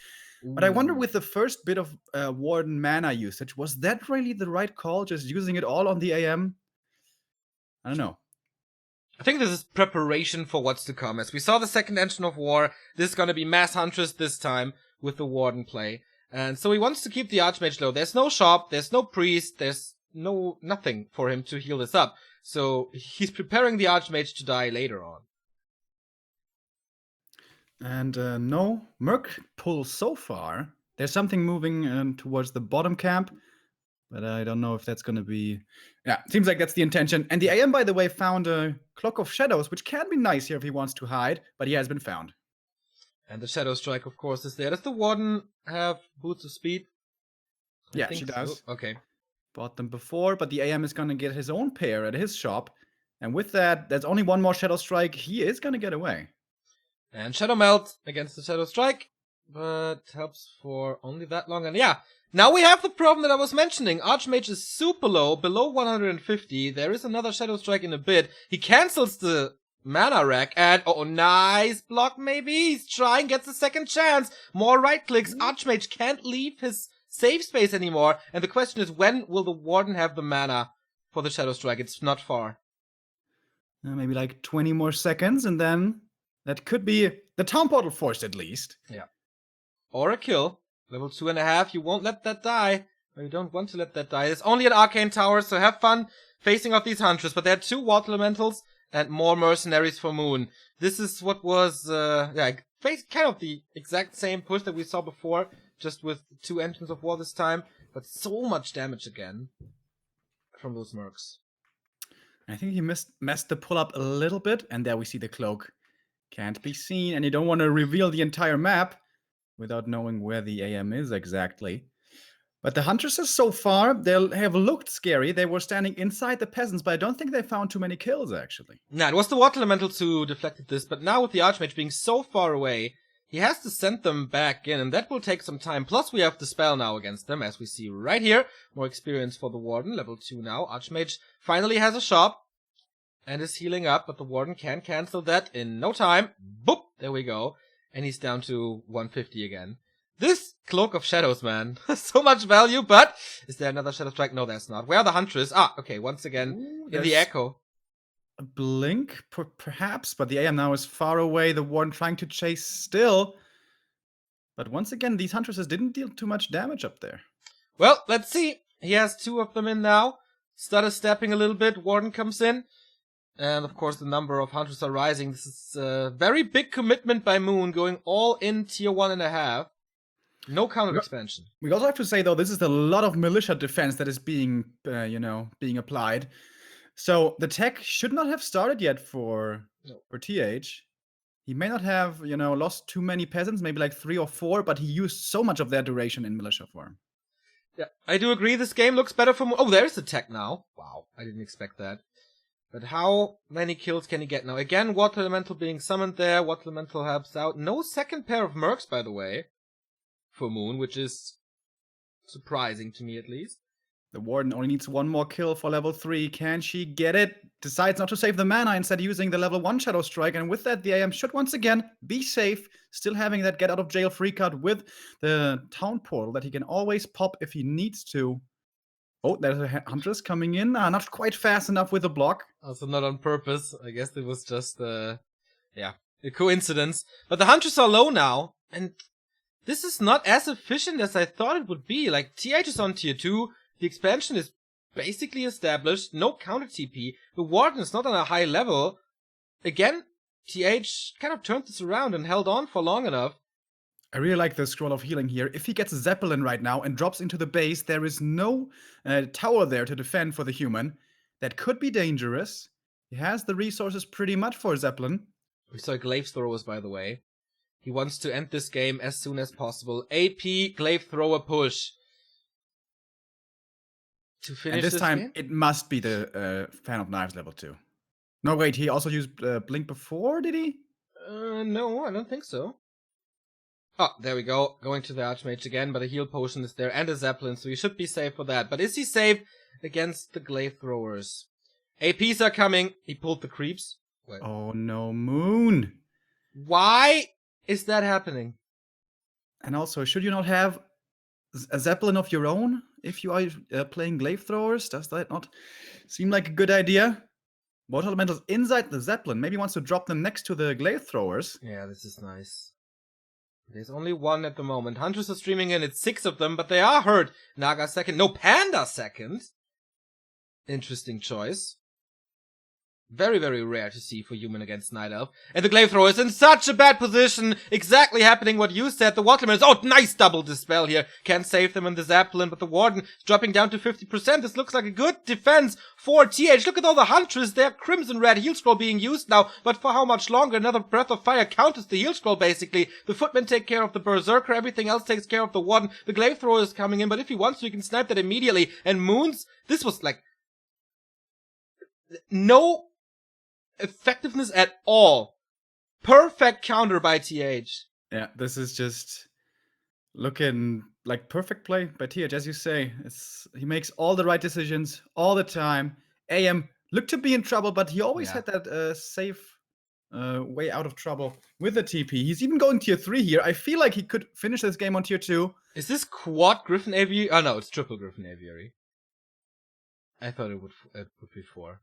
Ooh. But I wonder, with the first bit of Warden mana usage, was that really the right call? Just using it all on the AM? I don't know. I think this is preparation for what's to come. As we saw the second Engine of War, this is going to be Mass Huntress this time with the Warden play. And so he wants to keep the Archmage low. There's no shop, there's no priest, there's nothing for him to heal this up. So he's preparing the Archmage to die later on. And no Merc pull so far. There's something moving towards the bottom camp. But I don't know if that's going to be... Yeah, seems like that's the intention. And the AM, by the way, found a Cloak of Shadows, which can be nice here if he wants to hide, but he has been found. And the Shadow Strike, of course, is there. Does the Warden have Boots of Speed? Yeah, she does. So. Okay. bought them before, but the AM is gonna get his own pair at his shop. And with that, there's only one more Shadow Strike. He is gonna get away. And Shadow Melt against the Shadow Strike, but helps for only that long. And yeah, now we have the problem that I was mentioning. Archmage is super low, below 150. There is another Shadow Strike in a bit. He cancels the mana rack, and oh, nice block maybe. He's trying, gets a second chance. More right clicks. Archmage can't leave his safe space anymore. And the question is, when will the Warden have the mana for the Shadow Strike? It's not far. Maybe like 20 more seconds, and then that could be the Town Portal forced at least. Yeah. Or a kill. Level 2.5, you won't let that die. Or you don't want to let that die. It's only an Arcane Tower, so have fun facing off these Huntress. But there are 2 Water Elementals and more Mercenaries for Moon. This is what was, kind of the exact same push that we saw before, just with 2 Engines of War this time. But so much damage again from those Mercs. I think he messed the pull-up a little bit, and there we see the cloak. Can't be seen, and you don't want to reveal the entire map without knowing where the AM is exactly. But the Huntresses so far, they have looked scary. They were standing inside the Peasants, but I don't think they found too many kills, actually. Nah, it was the Water Elementals who deflected this, but now with the Archmage being so far away, he has to send them back in, and that will take some time. Plus, we have the spell now against them, as we see right here. More experience for the Warden, level 2 now. Archmage finally has a shop, and is healing up, but the Warden can cancel that in no time. Boop! There we go. And he's down to 150 again. This Cloak of Shadows, man. So much value, but is there another Shadow Strike? No, there's not. Where are the Huntress? Ah, okay, once again, in the Echo. A blink, perhaps, but the AM now is far away. The Warden trying to chase still. But once again, these Huntresses didn't deal too much damage up there. Well, let's see. He has 2 of them in now. Stutter stepping a little bit. Warden comes in. And of course the number of Hunters are rising. This is a very big commitment by Moon, going all in tier 1.5. No counter expansion. We also have to say, though, this is a lot of militia defense that is being, being applied. So the tech should not have started yet for TH. He may not have, lost too many peasants, maybe like 3 or 4, but he used so much of their duration in militia form. Yeah, I do agree. This game looks better for Moon. Oh, there's the tech now. Wow, I didn't expect that. But how many kills can he get now? Again, Water Elemental being summoned there. Water Elemental helps out. No second pair of Mercs, by the way, for Moon, which is surprising to me at least. The Warden only needs 1 more kill for level 3. Can she get it? Decides not to save the mana, instead using the level 1 Shadow Strike. And with that, the AM should once again be safe. Still having that get out of jail free card with the Town Portal that he can always pop if he needs to. Oh, there's a Huntress coming in. Not quite fast enough with the block. Also not on purpose. I guess it was just, a coincidence. But the Huntress are low now. And this is not as efficient as I thought it would be. Like, TH is on tier 2. The expansion is basically established. No counter TP. The Warden is not on a high level. Again, TH kind of turned this around and held on for long enough. I really like the Scroll of Healing here. If he gets a Zeppelin right now and drops into the base, there is no tower there to defend for the human. That could be dangerous. He has the resources pretty much for Zeppelin. We saw Glaive Throwers, by the way. He wants to end this game as soon as possible. AP Glaive Thrower push. To finish and this time, game? It must be the Fan of Knives level 2. No, wait, he also used Blink before, did he? No, I don't think so. Oh, there we go. Going to the Archmage again, but a heal potion is there and a Zeppelin, so he should be safe for that. But is he safe against the Glaive Throwers? APs are coming. He pulled the creeps. Wait. Oh no, Moon. Why is that happening? And also, should you not have a Zeppelin of your own if you are playing Glaive Throwers? Does that not seem like a good idea? Water Elementals inside the Zeppelin. Maybe wants to drop them next to the Glaive Throwers. Yeah, this is nice. There's only 1 at the moment. Hunters are streaming in. It's 6 of them, but they are hurt. Naga second. No, Panda second. Interesting choice. Very, very rare to see for human against Night Elf. And the Glaive Thrower is in such a bad position. Exactly happening what you said. The Waterman is, oh, nice double dispel here. Can't save them in the Zeppelin, but the Warden is dropping down to 50%. This looks like a good defense for TH. Look at all the Huntress there. Crimson Red Heal Scroll being used now. But for how much longer? Another Breath of Fire counters the Heal Scroll, basically. The Footmen take care of the Berserker. Everything else takes care of the Warden. The Glaive Thrower is coming in, but if he wants to, he can snipe that immediately. And Moons, this was like no effectiveness at all. Perfect counter by TH. Yeah, this is just looking like perfect play by TH, as you say. He makes all the right decisions all the time. AM looked to be in trouble, but he always had that safe way out of trouble with the TP. He's even going tier 3 here. I feel like he could finish this game on tier 2. Is this quad Griffin Aviary? Oh no, it's triple Griffin Aviary. I thought it would be 4.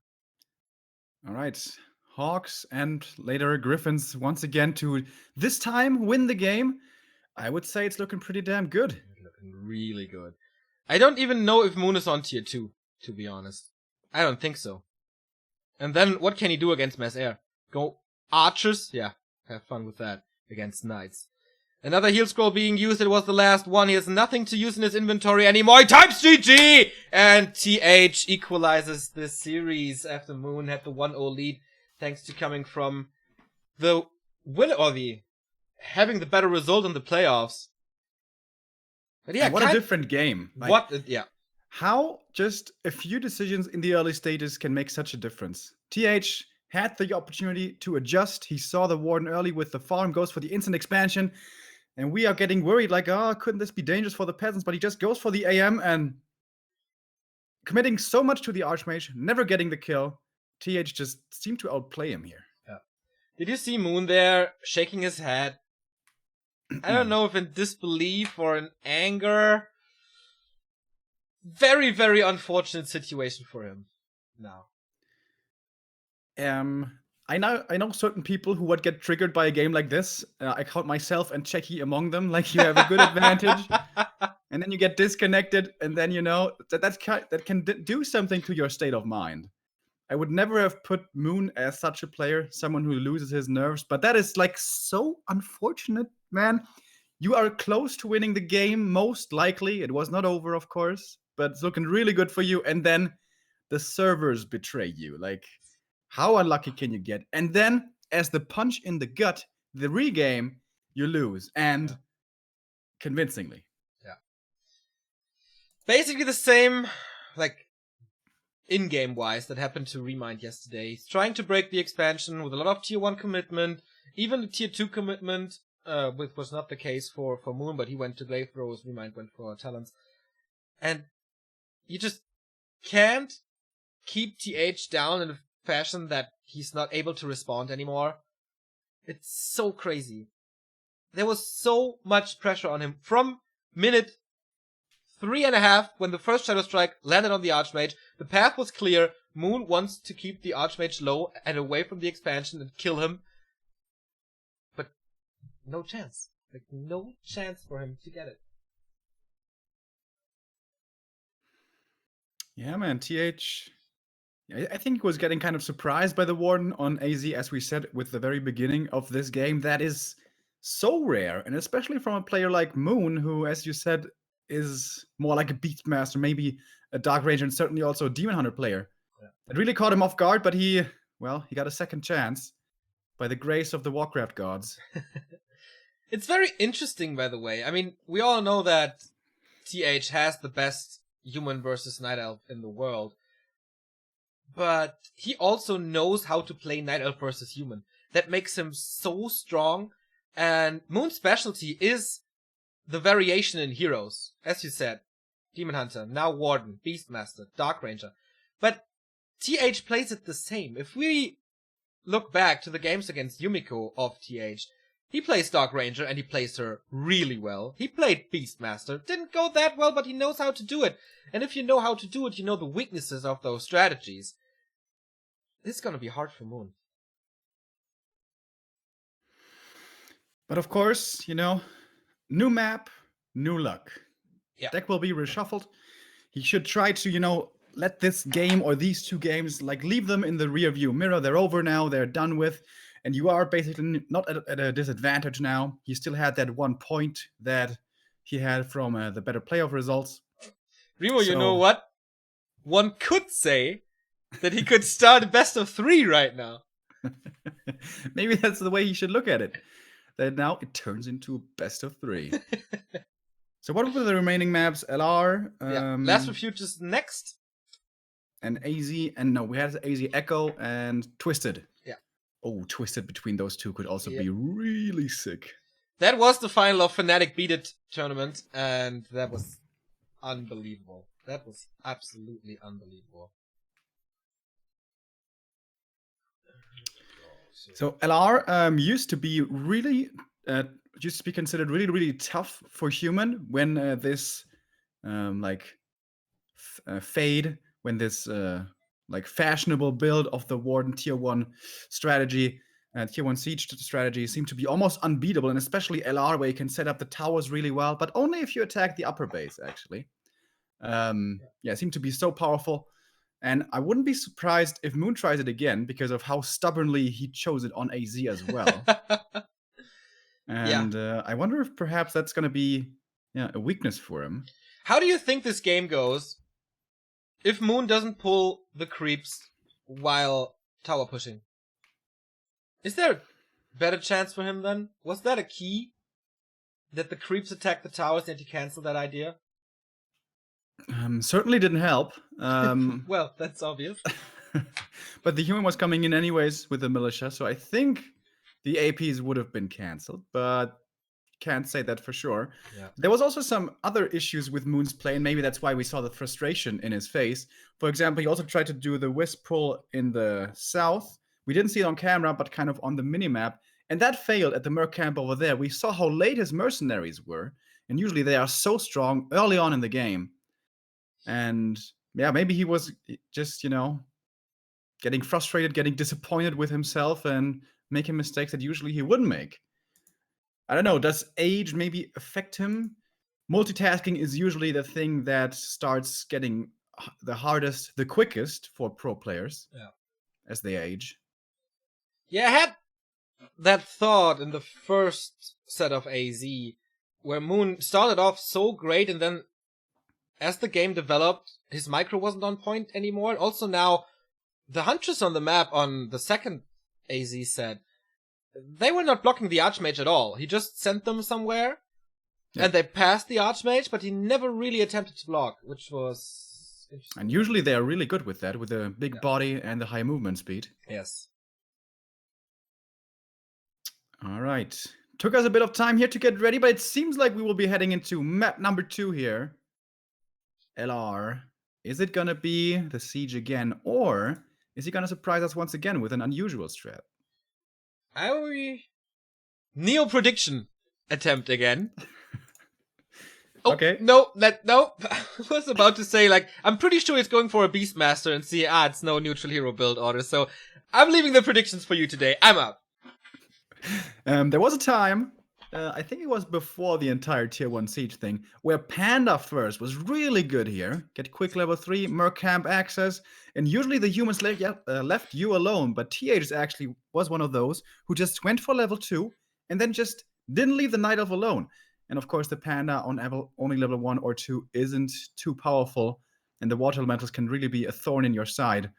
All right. Hawks and later Griffins once again to this time win the game. I would say it's looking pretty damn good. It's looking really good. I don't even know if Moon is on tier 2, to be honest. I don't think so. And then what can he do against Mass Air? Go Archers? Yeah, have fun with that against Knights. Another heal scroll being used. It was the last one. He has nothing to use in his inventory anymore. He types GG! And TH equalizes this series after Moon had the 1-0 lead. Thanks to coming from the winner or the having the better result in the playoffs. But yeah, and what a different game. Like, how just a few decisions in the early stages can make such a difference. TH had the opportunity to adjust. He saw the Warden early with the farm, goes for the instant expansion. And we are getting worried like, oh, couldn't this be dangerous for the peasants? But he just goes for the AM and committing so much to the Archmage, never getting the kill. TH just seemed to outplay him here. Yeah. Did you see Moon there shaking his head? I don't know if in disbelief or in anger. Very, very unfortunate situation for him now. I know certain people who would get triggered by a game like this. I count myself and Checky among them. Like, you have a good advantage, and then you get disconnected, and then that can do something to your state of mind. I would never have put Moon as such a player, someone who loses his nerves, but that is like so unfortunate, man. You are close to winning the game, most likely. It was not over, of course, but it's looking really good for you. And then the servers betray you. Like, how unlucky can you get? And then, as the punch in the gut, the regame, you lose. And convincingly. Yeah. Basically the same, like, in-game wise that happened to Remind yesterday. He's trying to break the expansion with a lot of tier 1 commitment, even the tier 2 commitment, which was not the case for Moon, but he went to Glaive Throwers, Remind went for Talons. And you just can't keep TH down in a fashion that he's not able to respond anymore. It's so crazy. There was so much pressure on him from minute 3.5 when the first Shadow Strike landed on the Archmage. The path was clear. Moon wants to keep the Archmage low and away from the expansion and kill him. But no chance. Like, no chance for him to get it. Yeah, man, TH... I think he was getting kind of surprised by the Warden on AZ, as we said with the very beginning of this game. That is so rare, and especially from a player like Moon, who, as you said, is more like a Beastmaster, maybe a Dark Ranger, and certainly also a Demon Hunter player. Yeah. It really caught him off guard, but he got a second chance by the grace of the Warcraft gods. It's very interesting, by the way. I mean, we all know that TH has the best human versus Night Elf in the world. But he also knows how to play Night Elf versus human. That makes him so strong. And Moon's specialty is the variation in heroes. As you said, Demon Hunter, now Warden, Beastmaster, Dark Ranger. But TH plays it the same. If we look back to the games against Yumiko of TH, he plays Dark Ranger and he plays her really well. He played Beastmaster. Didn't go that well, but he knows how to do it. And if you know how to do it, you know the weaknesses of those strategies. This is going to be hard for Moon. But of course, new map, new luck. Yeah. Deck will be reshuffled. He should try to, let this game or these two games, like, leave them in the rear view mirror. They're over now. They're done with. And you are basically not at a disadvantage now. He still had that 1 point that he had from the better playoff results. Remo, you know what? One could say that he could start a best of 3 right now. Maybe that's the way he should look at it. That now it turns into a best of 3. So what were the remaining maps? LR? Last for Futures next. And AZ. And no, we had AZ Echo and Twisted. Yeah. Oh, Twisted between those two could also be really sick. That was the final of Fnatic Beat It tournament, and that was unbelievable. That was absolutely unbelievable. So LR used to be considered really, really tough for human when this fade, when this like fashionable build of the Warden tier 1 strategy, tier 1 siege strategy seemed to be almost unbeatable, and especially LR, where you can set up the towers really well, but only if you attack the upper base, actually. It seemed to be so powerful. And I wouldn't be surprised if Moon tries it again because of how stubbornly he chose it on AZ as well. And I wonder if perhaps that's going to be a weakness for him. How do you think this game goes if Moon doesn't pull the creeps while tower pushing? Is there a better chance for him then? Was that a key? That the creeps attack the towers and he canceled that idea? Certainly didn't help. Well, that's obvious. But the human was coming in anyways with the militia, so I think the APs would have been cancelled, but can't say that for sure. Yeah. There was also some other issues with Moon's play, and maybe that's why we saw the frustration in his face. For example, he also tried to do the wisp pull in the south. We didn't see it on camera, but kind of on the minimap, and that failed at the Merc camp over there. We saw how late his mercenaries were, and usually they are so strong early on in the game. And maybe he was just, getting frustrated, getting disappointed with himself and making mistakes that usually he wouldn't make. I don't know, does age maybe affect him? Multitasking is usually the thing that starts getting the hardest, the quickest for pro players as they age. Yeah, I had that thought in the first set of AZ, where Moon started off so great, and then as the game developed, his micro wasn't on point anymore. Also now, the Huntress on the map on the second AZ set, they were not blocking the Archmage at all. He just sent them somewhere, and they passed the Archmage, but he never really attempted to block, which was interesting. And usually they are really good with that, with the big body and the high movement speed. Yes. All right. Took us a bit of time here to get ready, but it seems like we will be heading into map number 2 here. LR. Is it gonna be the siege again, or is he gonna surprise us once again with an unusual strat? Neo prediction attempt again. Okay. No. I was about to say, I'm pretty sure he's going for a Beastmaster and see, it's no neutral hero build order, so I'm leaving the predictions for you today. I'm out. There was a time, I think it was before the entire tier 1 siege thing, where Panda first was really good here. Get quick level 3, Merc camp access, and usually the humans left you alone, but TH actually was one of those who just went for level 2 and then just didn't leave the Night Elf alone. And of course the Panda on only level 1 or 2 isn't too powerful, and the water elementals can really be a thorn in your side.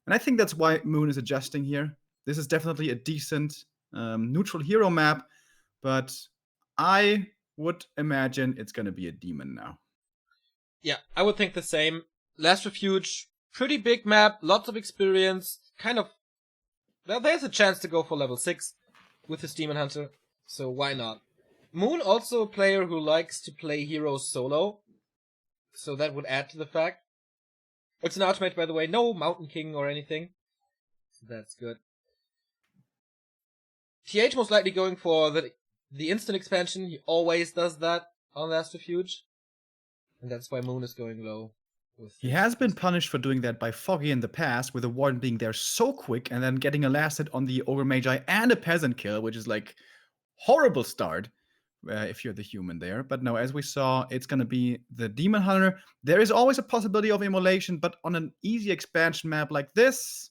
And I think that's why Moon is adjusting here. This is definitely a decent neutral hero map, but I would imagine it's going to be a demon now. Yeah, I would think the same. Last Refuge, pretty big map, lots of experience, there's a chance to go for level 6 with his Demon Hunter, so why not? Moon also a player who likes to play heroes solo, so that would add to the fact. It's an Archmage, by the way, no Mountain King or anything, so that's good. TH most likely going for the instant expansion. He always does that on Last Refuge. And that's why Moon is going low. He has been punished for doing that by Foggy in the past, with the Warden being there so quick and then getting a last hit on the Ogre Magi and a Peasant kill, which is horrible start. if you're the human there. But no, as we saw, it's going to be the Demon Hunter. There is always a possibility of immolation, but on an easy expansion map like this,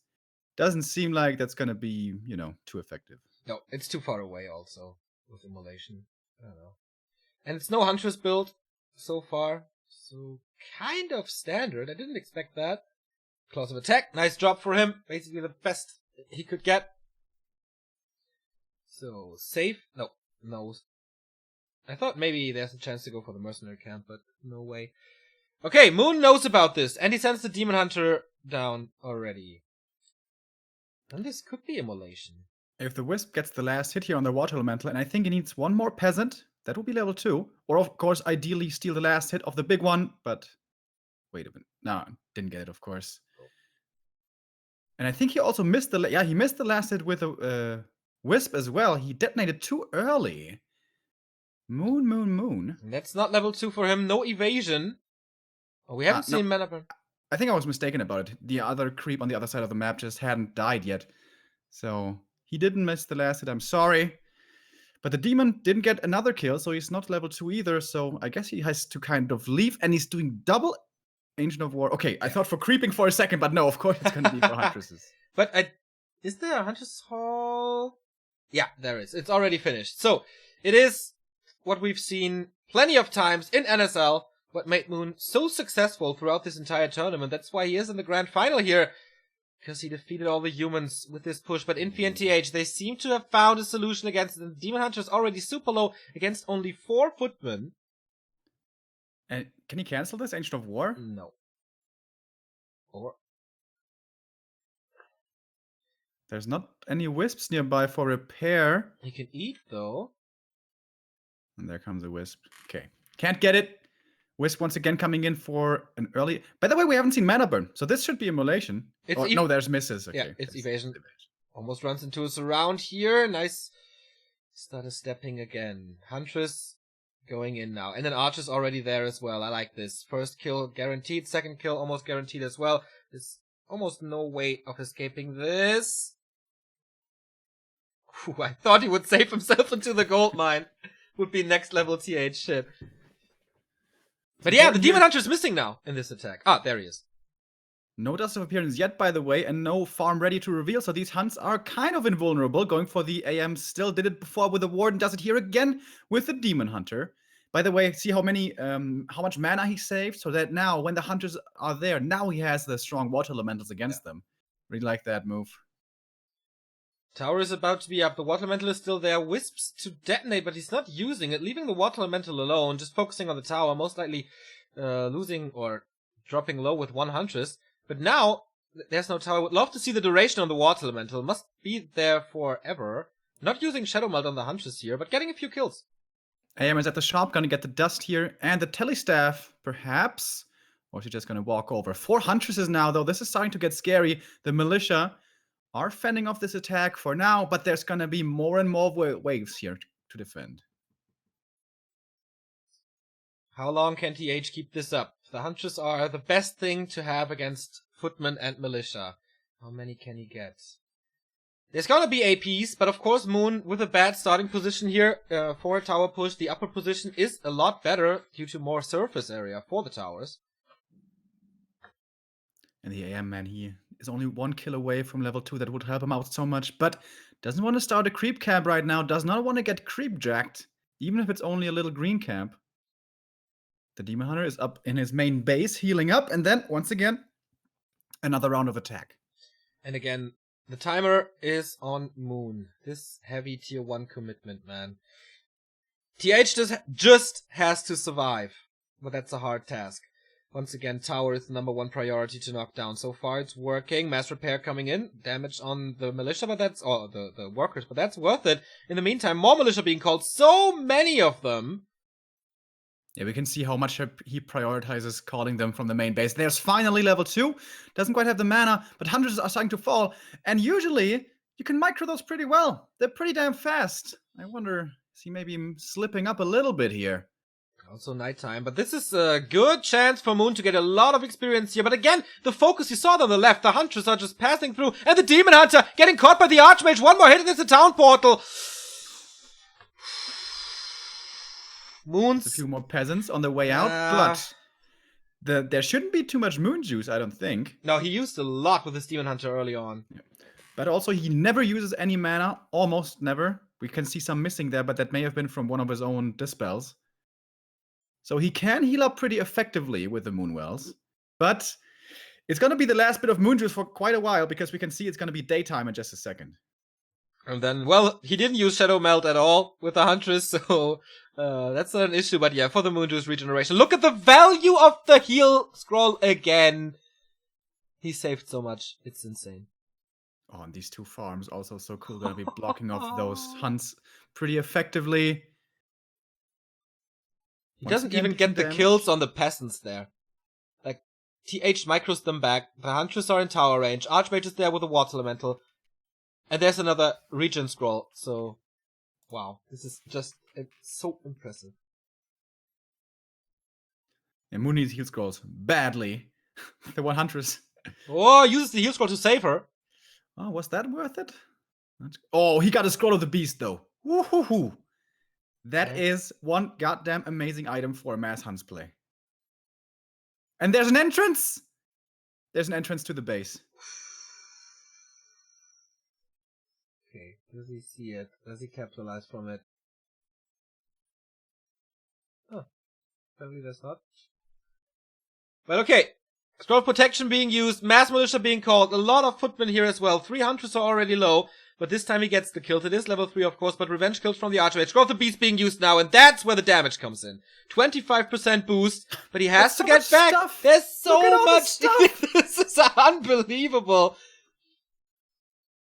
doesn't seem like that's going to be, too effective. No, it's too far away also with immolation. I don't know. And it's no Huntress build so far, so kind of standard. I didn't expect that. Claws of attack, nice drop for him. Basically the best he could get. So, safe? No. I thought maybe there's a chance to go for the mercenary camp, but no way. Okay, Moon knows about this, and he sends the Demon Hunter down already. And this could be immolation. If the Wisp gets the last hit here on the Water Elemental, and I think he needs one more Peasant, that would be level 2. Or, of course, ideally steal the last hit of the big one, but... Wait a minute. No, didn't get it, of course. And I think he also missed the... he missed the last hit with a Wisp as well. He detonated too early. Moon. And that's not level 2 for him. No evasion. Oh, we haven't seen Mana Burn. I think I was mistaken about it. The other creep on the other side of the map just hadn't died yet. So he didn't miss the last hit. I'm sorry. But the demon didn't get another kill, so he's not level 2 either. So I guess he has to kind of leave. And he's doing double Ancient of War. Okay, I thought for creeping for a second, but no, of course it's going to be for Huntresses. But is there a Huntress Hall? Yeah, there is. It's already finished. So it is what we've seen plenty of times in NSL. What made Moon so successful throughout this entire tournament. That's why he is in the grand final here. Because he defeated all the humans with this push. But Infi and TH, they seem to have found a solution against it. The Demon Hunter is already super low against only 4 footmen. And can he cancel this Ancient of War? No. Or... There's not any Wisps nearby for repair. He can eat, though. And there comes a Wisp. Okay. Can't get it. Wisp once again coming in for an early... By the way, we haven't seen Mana Burn, so this should be immolation. No, there's misses. Okay. Yeah, it's evasion. Almost runs into a surround here. Nice. Started stepping again. Huntress going in now. And then Archer's already there as well. I like this. First kill guaranteed. Second kill almost guaranteed as well. There's almost no way of escaping this. Whew, I thought he would save himself into the gold mine. Would be next level TH shit. But yeah, the Demon Hunter is missing now in this attack. Ah, there he is. No dust of appearance yet, by the way, and no farm ready to reveal, so these hunts are kind of invulnerable. Going for the AM still did it before with the Warden, does it here again with the Demon Hunter. By the way, see how much mana he saved, so that now when the hunters are there, now he has the strong water elementals against them. Really like that move. Tower is about to be up. The water elemental is still there. Wisps to detonate, but he's not using it. Leaving the water elemental alone, just focusing on the tower. Most likely losing or dropping low with 1 Huntress. But now, there's no tower. Would love to see the duration on the water elemental. Must be there forever. Not using Shadow Melt on the Huntress here, but getting a few kills. AM is at the shop, gonna get the dust here. And the Telestaff, perhaps. Or is he just gonna walk over? 4 Huntresses now, though. This is starting to get scary. The Militia are fending off this attack for now, but there's gonna be more and more waves here to defend. How long can TH keep this up? The Huntress are the best thing to have against Footmen and Militia. How many can he get? There's gonna be APs, but of course Moon with a bad starting position here for a tower push. The upper position is a lot better due to more surface area for the towers. And the AM man, he is only 1 kill away from level 2. That would help him out so much, but doesn't want to start a creep camp right now. Does not want to get creep jacked, even if it's only a little green camp. The Demon Hunter is up in his main base, healing up, and then, once again, another round of attack. And again, the timer is on Moon. This heavy tier 1 commitment, man. TH just has to survive, but that's a hard task. Once again, tower is the #1 priority to knock down. So far, it's working. Mass repair coming in. Damage on the militia, but that's... Oh, the workers, but that's worth it. In the meantime, more militia being called. So many of them. Yeah, we can see how much he prioritizes calling them from the main base. There's finally level 2. Doesn't quite have the mana, but Hunters are starting to fall. And usually, you can micro those pretty well. They're pretty damn fast. I wonder, is he maybe slipping up a little bit here? Also nighttime, but this is a good chance for Moon to get a lot of experience here. But again, the focus you saw on the left, the Hunters are just passing through, and the Demon Hunter getting caught by the Archmage. 1 more hit and it's a town portal. Moons. a few more peasants on the way out, but there shouldn't be too much moon juice, I don't think. No, he used a lot with his Demon Hunter early on. Yeah. But also, he never uses any mana, almost never. We can see some missing there, but that may have been from one of his own dispels. So he can heal up pretty effectively with the Moon Wells. But it's going to be the last bit of moon juice for quite a while, because we can see it's going to be daytime in just a second. And then, well, he didn't use Shadow Melt at all with the Huntress, so that's not an issue. But yeah, for the Moon Juice regeneration. Look at the value of the heal scroll again. He saved so much. It's insane. Oh, and these two farms also so cool. Going to be blocking off those hunts pretty effectively. He doesn't even get the kills on the peasants there. Like, TH micros them back. The Huntress are in tower range. Archmage is there with a Water Elemental. And there's another regen scroll, so wow, this is just so impressive. And Moon needs heal scrolls badly. The 100s. Oh, uses the heal scroll to save her. Oh, was that worth it? Oh, he got a scroll of the beast though. Woohoo! That is one goddamn amazing item for a mass hunts play. And there's an entrance. There's an entrance to the base. Okay, does he see it? Does he capitalize from it? Oh, apparently that's not. But okay, scroll protection being used, mass militia being called, a lot of footmen here as well. 3 Hunters are already low, but this time he gets the kill. It is level 3 of course, but revenge kills from the Archmage. Scroll of the Beast being used now, and that's where the damage comes in. 25% boost, but he has to get back. Stuff. There's so much stuff. This is unbelievable.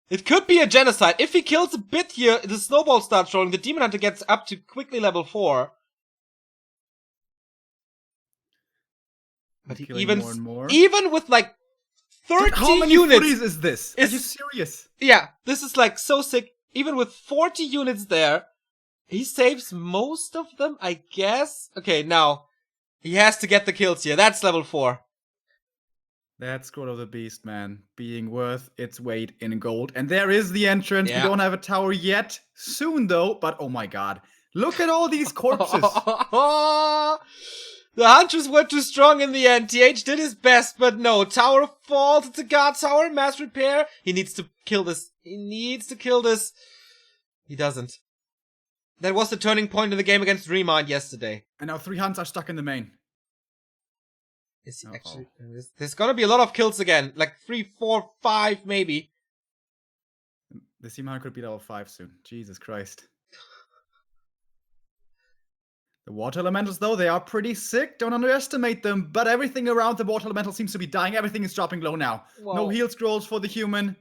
It could be a genocide. If he kills a bit here, the snowball starts rolling. The Demon Hunter gets up to quickly level 4. But even more and more. Even with like 30 how many units. Footies is this? Are you serious? Yeah, this is like so sick. Even with 40 units there, he saves most of them, I guess. Okay, now he has to get the kills here. That's level 4. That Scroll of the Beast, man, being worth its weight in gold. And there is the entrance. Yeah. We don't have a tower yet. Soon, though. But oh my god. Look at all these corpses. The Huntress were too strong in the end. TH did his best, but no. Tower falls. It's a guard tower. Mass repair. He needs to kill this. He doesn't. That was the turning point in the game against Remind yesterday. And now 3 hunts are stuck in the main. Is he actually? There's gonna be a lot of kills again. Like 3, 4, 5 maybe. The Seaman could be level 5 soon. Jesus Christ. The Water Elementals, though, they are pretty sick. Don't underestimate them. But everything around the Water Elemental seems to be dying. Everything is dropping low now. Whoa. No heal scrolls for the human.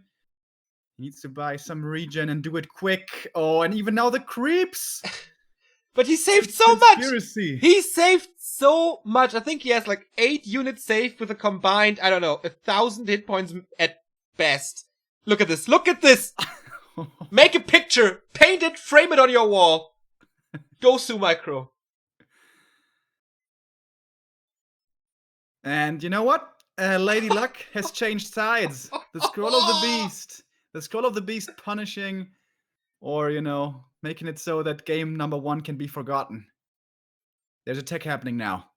He needs to buy some regen and do it quick. Oh, and even now the creeps. But he saved so much! Conspiracy. He saved so much. I think he has like 8 units saved with a combined, I don't know, 1,000 hit points at best. Look at this. Look at this! Make a picture. Paint it. Frame it on your wall. Go Su Micro. And you know what? Lady Luck has changed sides. The Scroll of the Beast. The Scroll of the Beast punishing, or, you know, making it so that game number 1 can be forgotten. There's a tech happening now.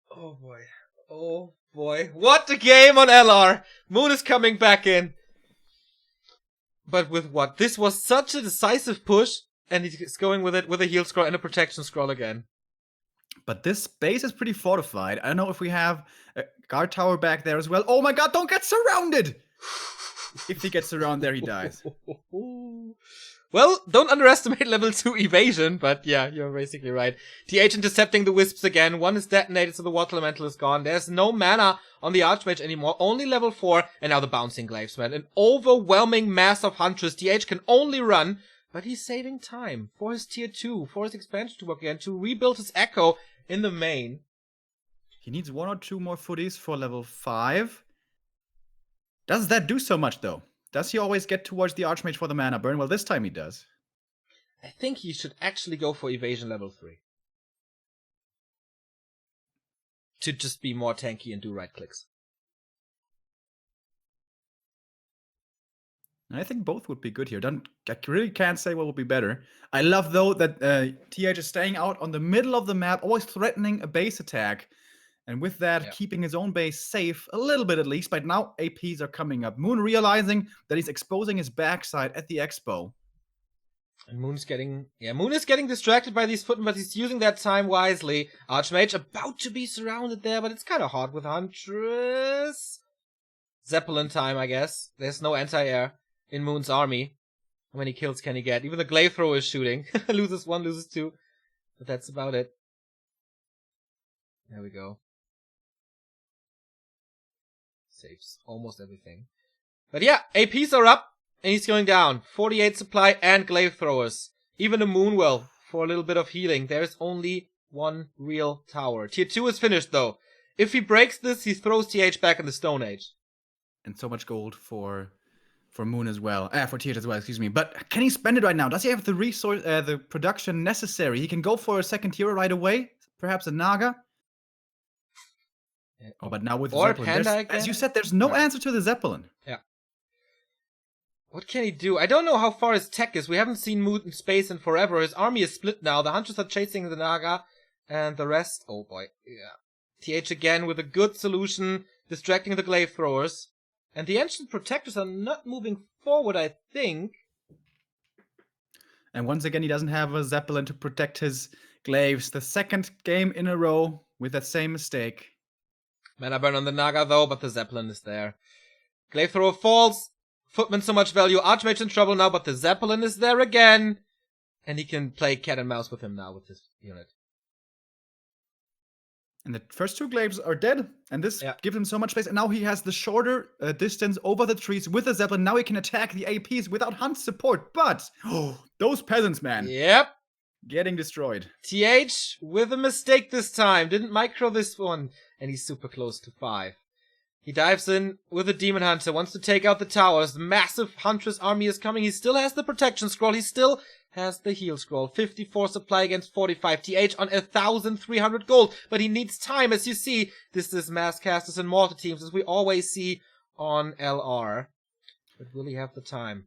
Oh boy. Oh boy. What a game on LR! Moon is coming back in. But with what? This was such a decisive push, and he's going with it with a heal scroll and a protection scroll again. But this base is pretty fortified. I don't know if we have a guard tower back there as well. Oh my god, don't get surrounded! If he gets around there, he dies. Well, don't underestimate level 2 evasion, but yeah, you're basically right. TH intercepting the wisps again. 1 is detonated, so the Water Elemental is gone. There's no mana on the Archmage anymore. Only level 4, and now the Bouncing Glaives, man. An overwhelming mass of Huntress. TH can only run, but he's saving time for his tier 2, for his expansion to work again, to rebuild his Echo in the main. He needs 1 or 2 more footies for level 5. Does that do so much, though? Does he always get towards the Archmage for the mana burn? Well, this time he does. I think he should actually go for evasion level 3. To just be more tanky and do right clicks. And I think both would be good here. I really can't say what would be better. I love though that TH is staying out on the middle of the map, always threatening a base attack, and with that Yeah. keeping his own base safe a little bit at least. But now APs are coming up. Moon realizing that he's exposing his backside at the expo. And Moon is getting distracted by these footmen, but he's using that time wisely. Archmage about to be surrounded there, but it's kind of hard with Huntress. Zeppelin time, I guess. There's no anti-air in Moon's army. How many kills can he get? Even the glaive thrower is shooting. Loses 1, loses 2. But that's about it. There we go. Saves almost everything. But yeah, APs are up, and he's going down. 48 supply and glaive throwers. Even a Moonwell for a little bit of healing. There's only one real tower. Tier 2 is finished, though. If he breaks this, he throws TH back in the Stone Age. And so much gold for Moon as well. For TH as well, excuse me. But can he spend it right now? Does he have the resource, the production necessary? He can go for a second hero right away. Perhaps a Naga. Oh, but now with the Zeppelin, as you said, there's no answer to the Zeppelin. Yeah. What can he do? I don't know how far his tech is. We haven't seen Moon in space in forever. His army is split now. The Hunters are chasing the Naga, and the rest... Oh boy. Yeah. TH again with a good solution, distracting the glaive throwers. And the Ancient Protectors are not moving forward, I think. And once again, he doesn't have a Zeppelin to protect his glaives. The second game in a row with that same mistake. Mana burn on the Naga though, but the Zeppelin is there. Glaive thrower falls. Footman so much value. Archmage in trouble now, but the Zeppelin is there again. And he can play cat and mouse with him now with this unit. And the first 2 glaives are dead, and this gives him so much space. And now he has the shorter distance over the trees with the Zeppelin. Now he can attack the APs without Hunt's support. But those peasants, man. Yep. Getting destroyed. TH with a mistake this time. Didn't micro this one. And he's super close to 5. He dives in with a Demon Hunter. Wants to take out the towers. The massive Huntress army is coming. He still has the protection scroll. He still has the heal scroll. 54 supply against 45. TH on 1,300 gold. But he needs time, as you see. This is mass casters and mortar teams, as we always see on LR. But will he have the time?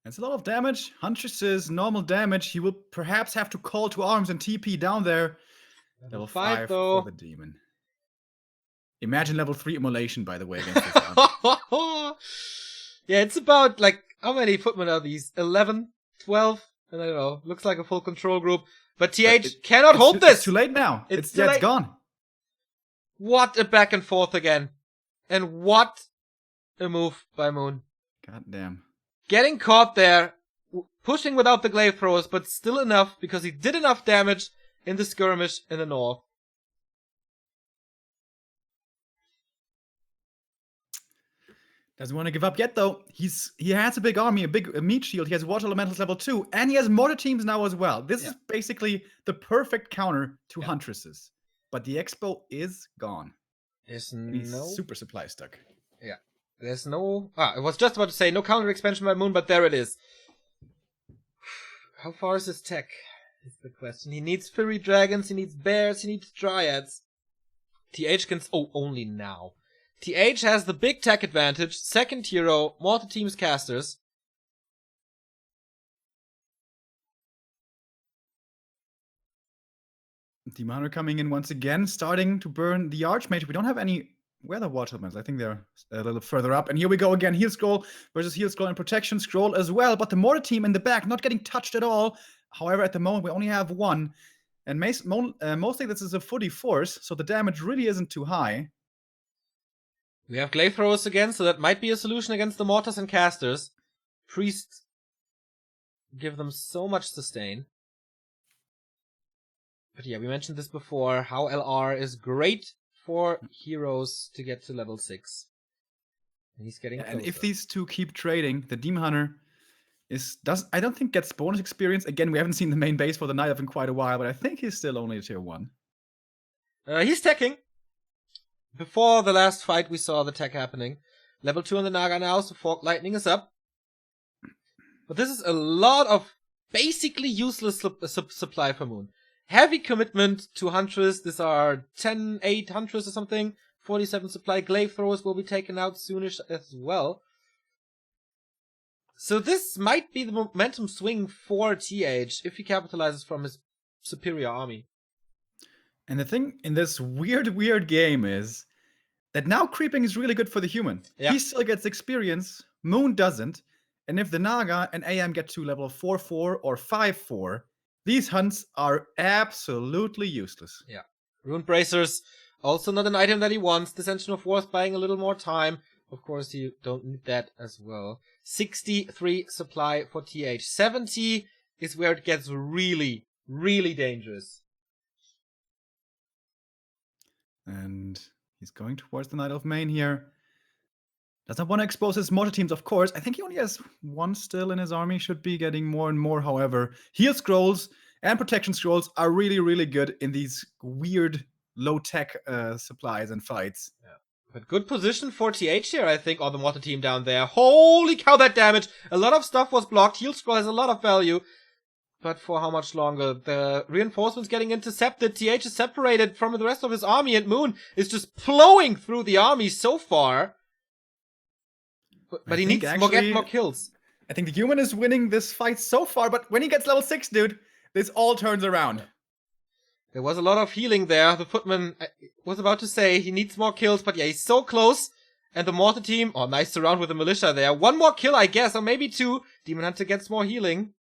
It's a lot of damage. Huntress's normal damage. He will perhaps have to call to arms and TP down there. Level 5 though. for the demon. Imagine level 3 immolation, by the way, against this army. Yeah, it's about, like, how many footmen are these? 11? 12? I don't know. Looks like a full control group. But TH cannot hold this! It's too late now. It's gone. What a back and forth again. And what a move by Moon. God damn. Getting caught there, pushing without the glaive throwers, but still enough, because he did enough damage in the skirmish in the north. Doesn't want to give up yet, though. He has a big army, a big meat shield. He has water elementals level 2, and he has mortar teams now as well. This is basically the perfect counter to Huntresses. But the expo is gone. He's super supply stuck. Yeah. There's no... I was just about to say no counter expansion by Moon, but there it is. How far is his tech? Is the question. He needs fairy dragons, he needs bears, he needs dryads. TH can... Oh, only now. TH has the big tech advantage. Second hero, mortar teams casters. Demon coming in once again, starting to burn the Archmage. We don't have any weather watermans. I think they're a little further up. And here we go again. Heal scroll versus heal scroll and protection scroll as well. But the mortar team in the back not getting touched at all. However, at the moment we only have 1. And mostly this is a footy force, so the damage really isn't too high. We have glaive throwers again, so that might be a solution against the mortars and casters. Priests give them so much sustain. But yeah, we mentioned this before, how LR is great for heroes to get to level 6. And he's getting closer. And if these two keep trading, the Demon Hunter I don't think gets bonus experience. Again, we haven't seen the main base for the Night Elf in quite a while, but I think he's still only a tier 1. He's teching. Before the last fight, we saw the tech happening. Level 2 on the Naga now, so Fork Lightning is up. But this is a lot of basically useless supply for Moon. Heavy commitment to Huntress. These are 10-8 Huntress or something. 47 supply. Glaive throwers will be taken out soonish as well. So this might be the momentum swing for TH if he capitalizes from his superior army. And the thing in this weird game is that now creeping is really good for the human. Yeah. He still gets experience, Moon doesn't. And if the Naga and AM get to level 4-4 or 5-4, these hunts are absolutely useless. Yeah. Rune Bracers, also not an item that he wants. Dissension of Wars buying a little more time. Of course, you don't need that as well. 63 supply for TH. 70 is where it gets really, really dangerous. And he's going towards the Knight of Main here. Doesn't want to expose his mortar teams, of course. I think he only has one still in his army. Should be getting more and more, however. Heal scrolls and protection scrolls are really, really good in these weird low-tech supplies and fights. Yeah. But good position for TH here, I think, on the mortar team down there. Holy cow, that damage! A lot of stuff was blocked. Heal scroll has a lot of value. But for how much longer? The reinforcements getting intercepted. TH is separated from the rest of his army, and Moon is just plowing through the army so far. But he needs to get more kills. I think the human is winning this fight so far, but when he gets level 6, dude, this all turns around. There was a lot of healing there. The footman was about to say he needs more kills, but yeah, he's so close. And the mortar team, oh, nice surround with the militia there. One more kill, I guess, or maybe two. Demon Hunter gets more healing.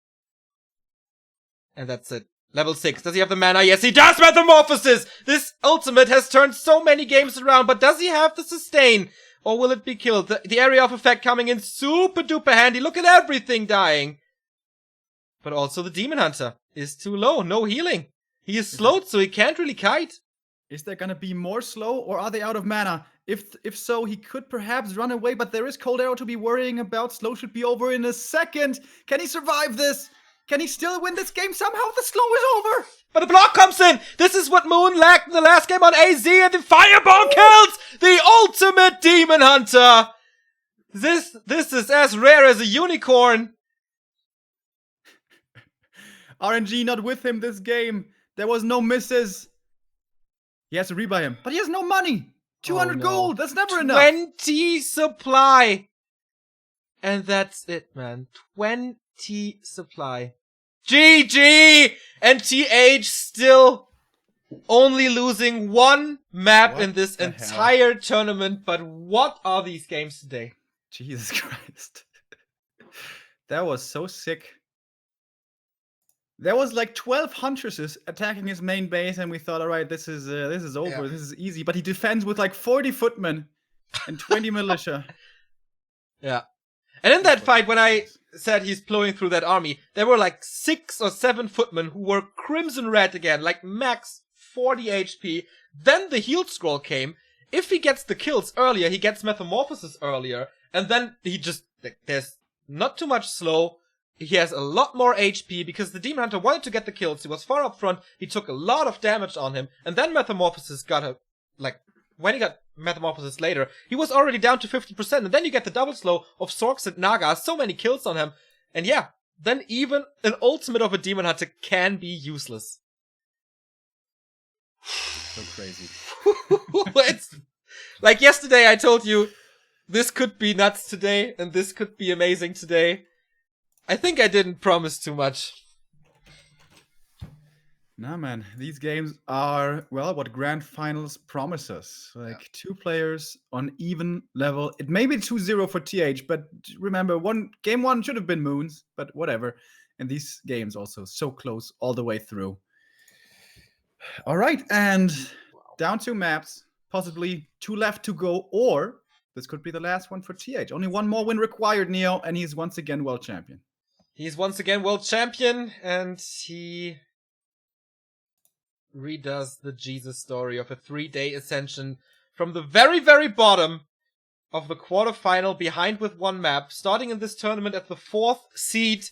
And that's it. Level 6. Does he have the mana? Yes, he does! Metamorphosis! This ultimate has turned so many games around, but does he have the sustain? Or will it be killed? The area of effect coming in super duper handy. Look at everything dying. But also the Demon Hunter is too low. No healing. He is slowed, so he can't really kite. Is there gonna be more slow, or are they out of mana? If so, he could perhaps run away, but there is Cold Arrow to be worrying about. Slow should be over in a second. Can he survive this? Can he still win this game somehow? The slow is over. But a block comes in! This is what Moon lacked in the last game on AZ, and the Fireball kills the ultimate Demon Hunter! This is as rare as a unicorn! RNG not with him this game. There was no misses. He has to rebuy him, but he has no money. 200 gold, that's never enough. 20 supply! And that's it, man. 20 supply. GG! And TH still only losing one map in this entire tournament. But what are these games today? Jesus Christ. That was so sick. There was like 12 Huntresses attacking his main base, and we thought, all right, this is over, yeah. This is easy. But he defends with like 40 footmen and 20 militia. Yeah. And in that fight, when I said he's plowing through that army, there were like 6 or 7 footmen who were crimson red again, like max 40 HP. Then the heal scroll came. If he gets the kills earlier, he gets Metamorphosis earlier, and then he just, there's not too much slow. He has a lot more HP because the Demon Hunter wanted to get the kills. He was far up front. He took a lot of damage on him, and then Metamorphosis got a, like, when he got Metamorphosis later, he was already down to 50%, and then you get the double slow of Sorks and Naga, so many kills on him, and yeah, then even an ultimate of a Demon Hunter can be useless. So crazy. It's, like yesterday I told you, this could be nuts today, and this could be amazing today. I think I didn't promise too much. Nah, man. These games are, well, what Grand Finals promise us. Like, 2 players on even level. It may be 2-0 for TH, but remember, game 1 should have been Moon's, but whatever. And these games also so close all the way through. All right, and down 2 maps. Possibly 2 left to go, or this could be the last one for TH. Only 1 more win required, Neo, and he's once again world champion. He's once again world champion, and he redoes the Jesus story of a 3-day ascension from the very, very bottom of the quarterfinal, behind with 1 map, starting in this tournament at the 4th seed,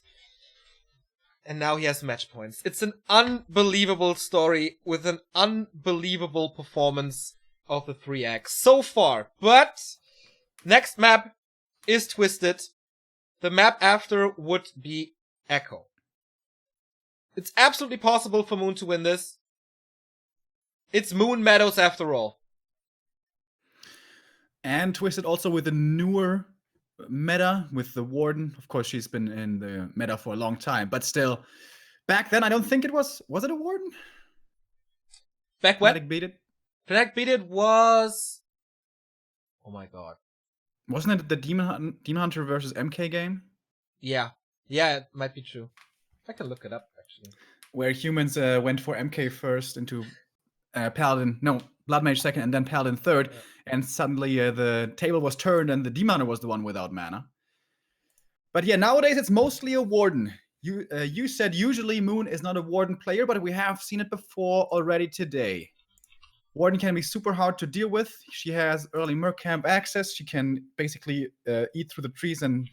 and now he has match points. It's an unbelievable story with an unbelievable performance of the 3X so far. But next map is Twisted. The map after would be Echo. It's absolutely possible for Moon to win this. It's Moon Meadows after all. And Twisted also with a newer meta with the Warden. Of course, she's been in the meta for a long time, but still, back then I don't think it was. Was it a Warden? Back when? Fnatic beat it. Fnatic beat it was. Oh my god. Wasn't it the Demon Hunter versus MK game? Yeah, it might be true. I can look it up actually. Where humans went for MK first into Paladin, no, Blood Mage second, and then Paladin third, and suddenly the table was turned and the Demon Hunter was the one without mana. But yeah, nowadays it's mostly a Warden. You said usually Moon is not a Warden player, but we have seen it before already today. Warden can be super hard to deal with. She has early Merc camp access. She can basically eat through the trees and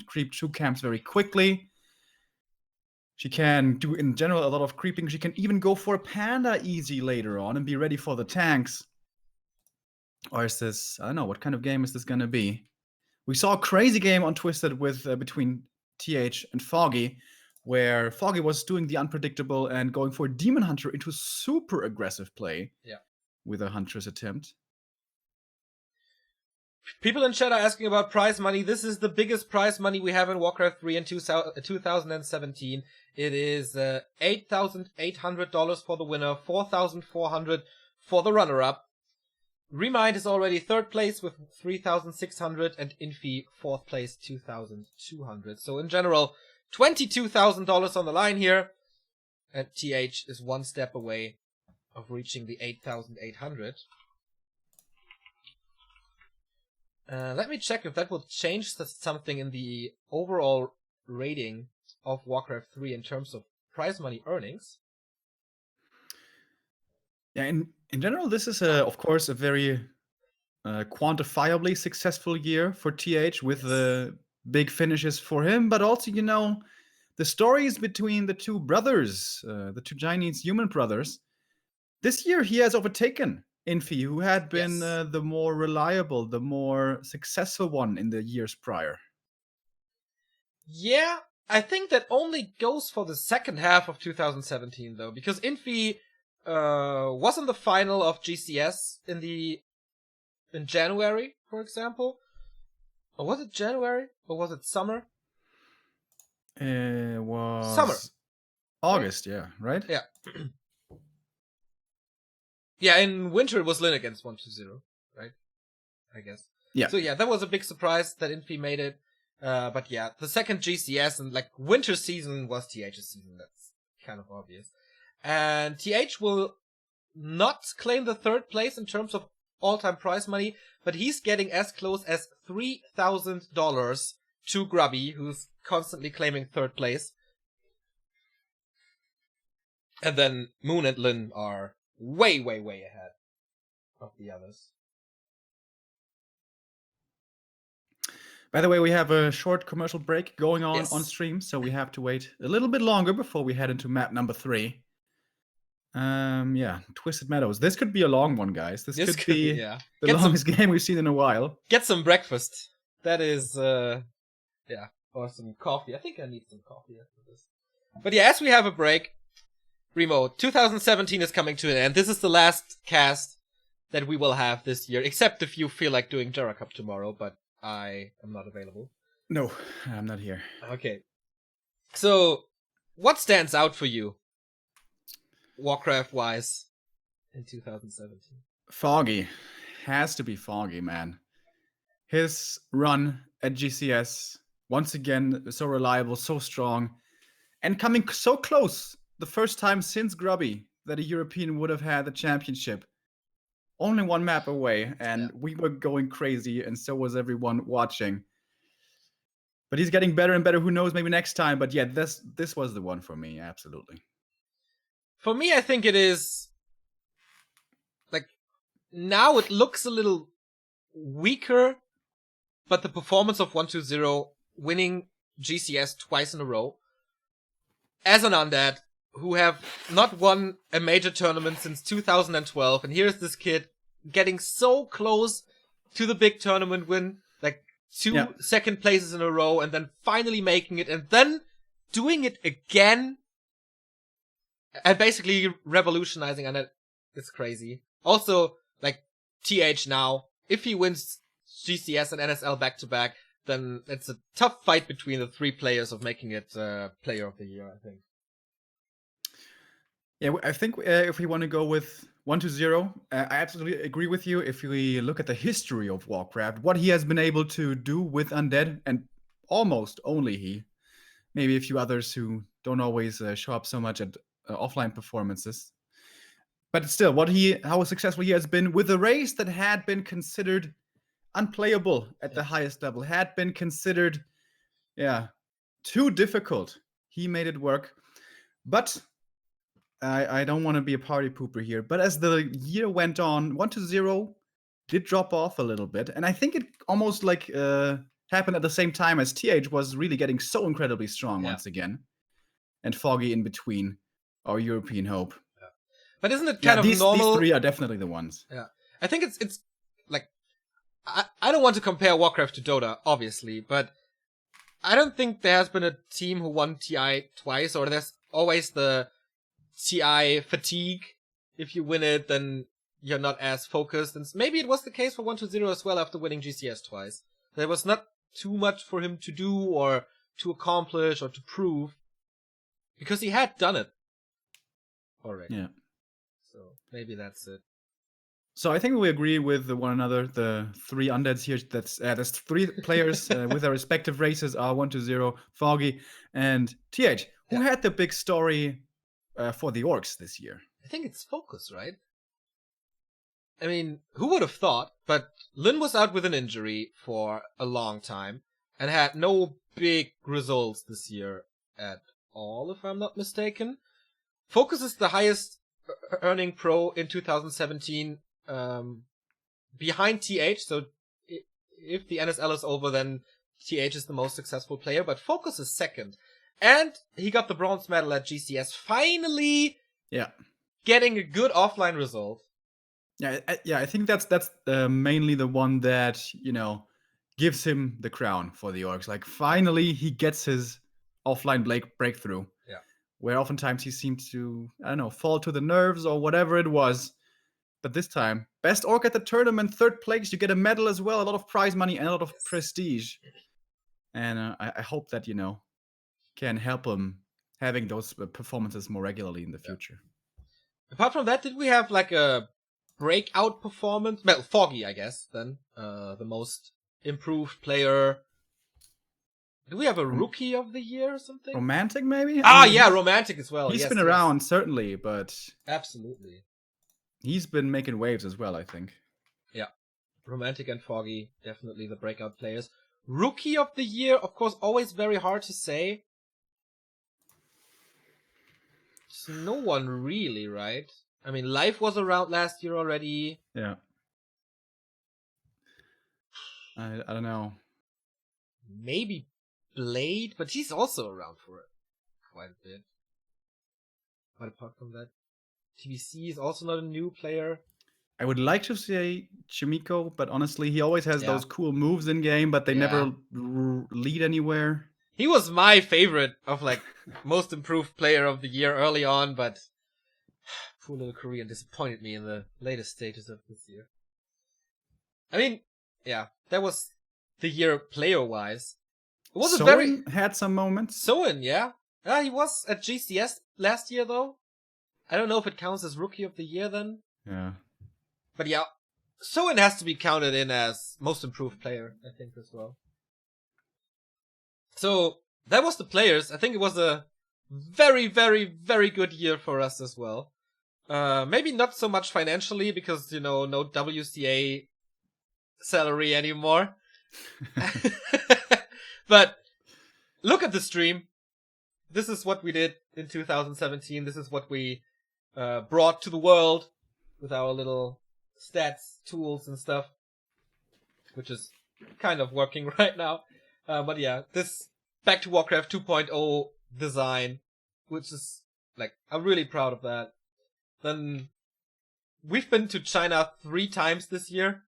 creep 2 camps very quickly. She can do, in general, a lot of creeping. She can even go for a Panda easy later on and be ready for the tanks. Or is this, I don't know, what kind of game is this going to be? We saw a crazy game on Twisted with between TH and Foggy, where Foggy was doing the unpredictable and going for a Demon Hunter into super aggressive play with a Huntress attempt. People in chat are asking about prize money. This is the biggest prize money we have in Warcraft 3 in 2017. It is $8,800 for the winner, $4,400 for the runner-up. Remind is already 3rd place with $3,600, and Infi 4th place, $2,200. So in general, $22,000 on the line here, and TH is 1 step away of reaching the 8,800. Let me check if that will change something in the overall rating of Warcraft 3 in terms of prize money earnings. Yeah, in general, this is, of course, a very quantifiably successful year for TH with the big finishes for him, but also, you know, the stories between the 2 brothers, the 2 Chinese human brothers. This year, he has overtaken Infi, who had been the more reliable, the more successful one in the years prior. Yeah, I think that only goes for the second half of 2017, though, because Infi was in the final of GCS in January, for example. Or was it January? Or was it summer? It was summer. August, right? Yeah. Yeah, in winter it was Lin against 1-2-0, right? I guess. Yeah. So yeah, that was a big surprise that Infi made it. But yeah, the second GCS and like winter season was TH's season. That's kind of obvious. And TH will not claim the 3rd place in terms of all-time prize money, but he's getting as close as $3,000 to Grubby, who's constantly claiming 3rd place. And then Moon and Lin are way, way, way ahead of the others. By the way, we have a short commercial break going on stream, so we have to wait a little bit longer before we head into map number 3. Yeah, Twisted Meadows. This could be a long one, guys. This could be the longest game we've seen in a while. Get some breakfast. That is, or some coffee. I think I need some coffee after this. But yeah, as we have a break, Remo, 2017 is coming to an end. This is the last cast that we will have this year, except if you feel like doing Jera Cup tomorrow, but I am not available. No, I'm not here. Okay. So, what stands out for you, Warcraft-wise, in 2017? Foggy. Has to be Foggy, man. His run at GCS, once again, so reliable, so strong, and coming so close. The first time since Grubby that a European would have had the championship. Only 1 map away, and we were going crazy, and so was everyone watching. But he's getting better and better. Who knows, maybe next time. But yeah, this was the one for me, absolutely. For me, I think it is... like, now it looks a little weaker, but the performance of 1-2-0, winning GCS twice in a row, as an undead, who have not won a major tournament since 2012, and here's this kid getting so close to the big tournament win, like 2 second places in a row, and then finally making it, and then doing it again, and basically revolutionizing, and it's crazy. Also, like, TH now, if he wins GCS and NSL back-to-back, then it's a tough fight between the three players of making it Player of the Year, I think. Yeah, I think if we want to go with 1-0, I absolutely agree with you. If we look at the history of Warcraft, what he has been able to do with Undead, and almost only he, maybe a few others who don't always show up so much at offline performances. But still, how successful he has been with a race that had been considered unplayable at the highest level, had been considered, too difficult. He made it work. But I don't want to be a party pooper here, but as the year went on, 1-0 did drop off a little bit. And I think it almost happened at the same time as TH was really getting so incredibly strong once again. And Foggy in between, our European hope. Yeah. But isn't it kind of normal? These three are definitely the ones. Yeah. I think it's like, I don't want to compare Warcraft to Dota, obviously, but I don't think there has been a team who won TI twice, or there's always the TI fatigue. If you win it, then you're not as focused. And maybe it was the case for 1-0 as well after winning GCS twice. There was not too much for him to do or to accomplish or to prove, because he had done it already. Yeah. So maybe that's it. So I think we agree with one another. The three Undeads here, there's three players with their respective races are 1-0, Foggy, and TH, who had the big story for the Orcs this year. I think it's Focus, right? I mean, who would have thought? But Lin was out with an injury for a long time and had no big results this year at all, if I'm not mistaken. Focus is the highest earning pro in 2017, behind TH. So if the NSL is over, then TH is the most successful player, but Focus is second. And he got the bronze medal at GCS. Finally, getting a good offline result. Yeah, I think that's mainly the one that gives him the crown for the Orcs. Like finally, he gets his offline breakthrough. Yeah, where oftentimes he seemed to fall to the nerves or whatever it was. But this time, best Orc at the tournament, third place. You get a medal as well, a lot of prize money and a lot of prestige. And I hope that can help him having those performances more regularly in the future. Apart from that, did we have like a breakout performance? Well, Foggy, I guess, then. The most improved player. Do we have a Rookie of the Year or something? Romantic, maybe? Romantic as well. He's been around, certainly, but... Absolutely. He's been making waves as well, I think. Yeah. Romantic and Foggy, definitely the breakout players. Rookie of the Year, of course, always very hard to say. It's no one really, right? I mean, Life was around last year already. Yeah. I don't know. Maybe Blade, but he's also around for quite a bit. But apart from that, TBC is also not a new player. I would like to say Chimiko, but honestly, he always has those cool moves in game, but they never lead anywhere. He was my favorite of most improved player of the year early on, but poor little Korean disappointed me in the latest stages of this year. I mean, that was the year player-wise. It was Soen had some moments. Soen, yeah. He was at GCS last year, though. I don't know if it counts as Rookie of the Year then. Yeah. But yeah, Soen has to be counted in as most improved player, I think, as well. So, that was the players. I think it was a very, very, very good year for us as well. Maybe not so much financially, because, no WCA salary anymore. But, look at the stream. This is what we did in 2017. This is what we brought to the world with our little stats, tools, and stuff, which is kind of working right now. But yeah, this Back to Warcraft 2.0 design, which is, I'm really proud of that. Then, we've been to China 3 times this year,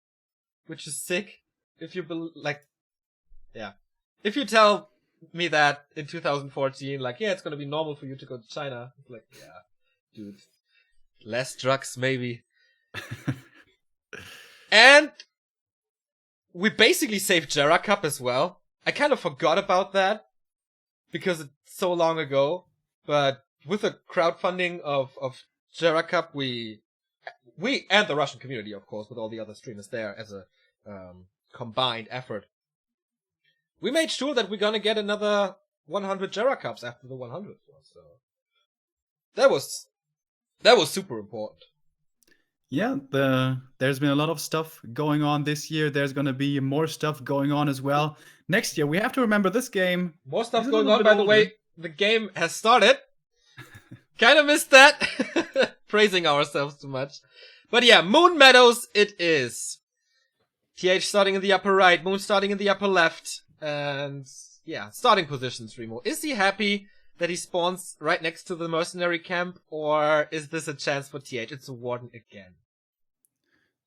which is sick. If you if you tell me that in 2014, it's gonna be normal for you to go to China, it's dude, less drugs maybe. And we basically saved Jera Cup as well. I kind of forgot about that because it's so long ago. But with the crowdfunding of Jera Cup, we and the Russian community, of course, with all the other streamers there as a combined effort, we made sure that we're gonna get another 100 Jera Cups after the 100th one. So that was super important. Yeah, there's been a lot of stuff going on this year. There's going to be more stuff going on as well. Next year, we have to remember this game. More stuff going on, by the way. The game has started. Kind of missed that. Praising ourselves too much. But yeah, Moon Meadows it is. TH starting in the upper right, Moon starting in the upper left. And yeah, starting positions, Remo. Is he happy that he spawns right next to the mercenary camp, or is this a chance for TH? It's a Warden again.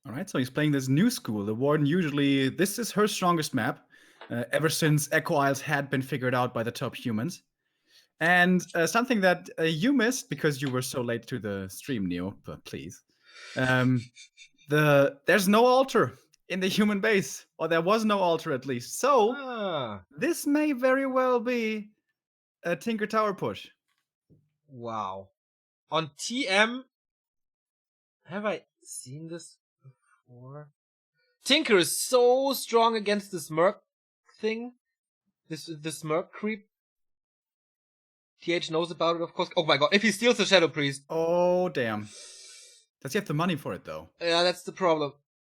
Alright, so he's playing this new school. The Warden usually, this is her strongest map, ever since Echo Isles had been figured out by the top humans. And something that you missed, because you were so late to the stream, Neo, but please. There's no altar in the human base, or there was no altar at least. So, this may very well be a Tinker Tower push. Wow. On TM, have I seen this before? Tinker is so strong against this Merc thing. This Merc creep. TH knows about it, of course. Oh my god, if he steals the Shadow Priest. Oh, damn. Does he have the money for it, though? Yeah, that's the problem.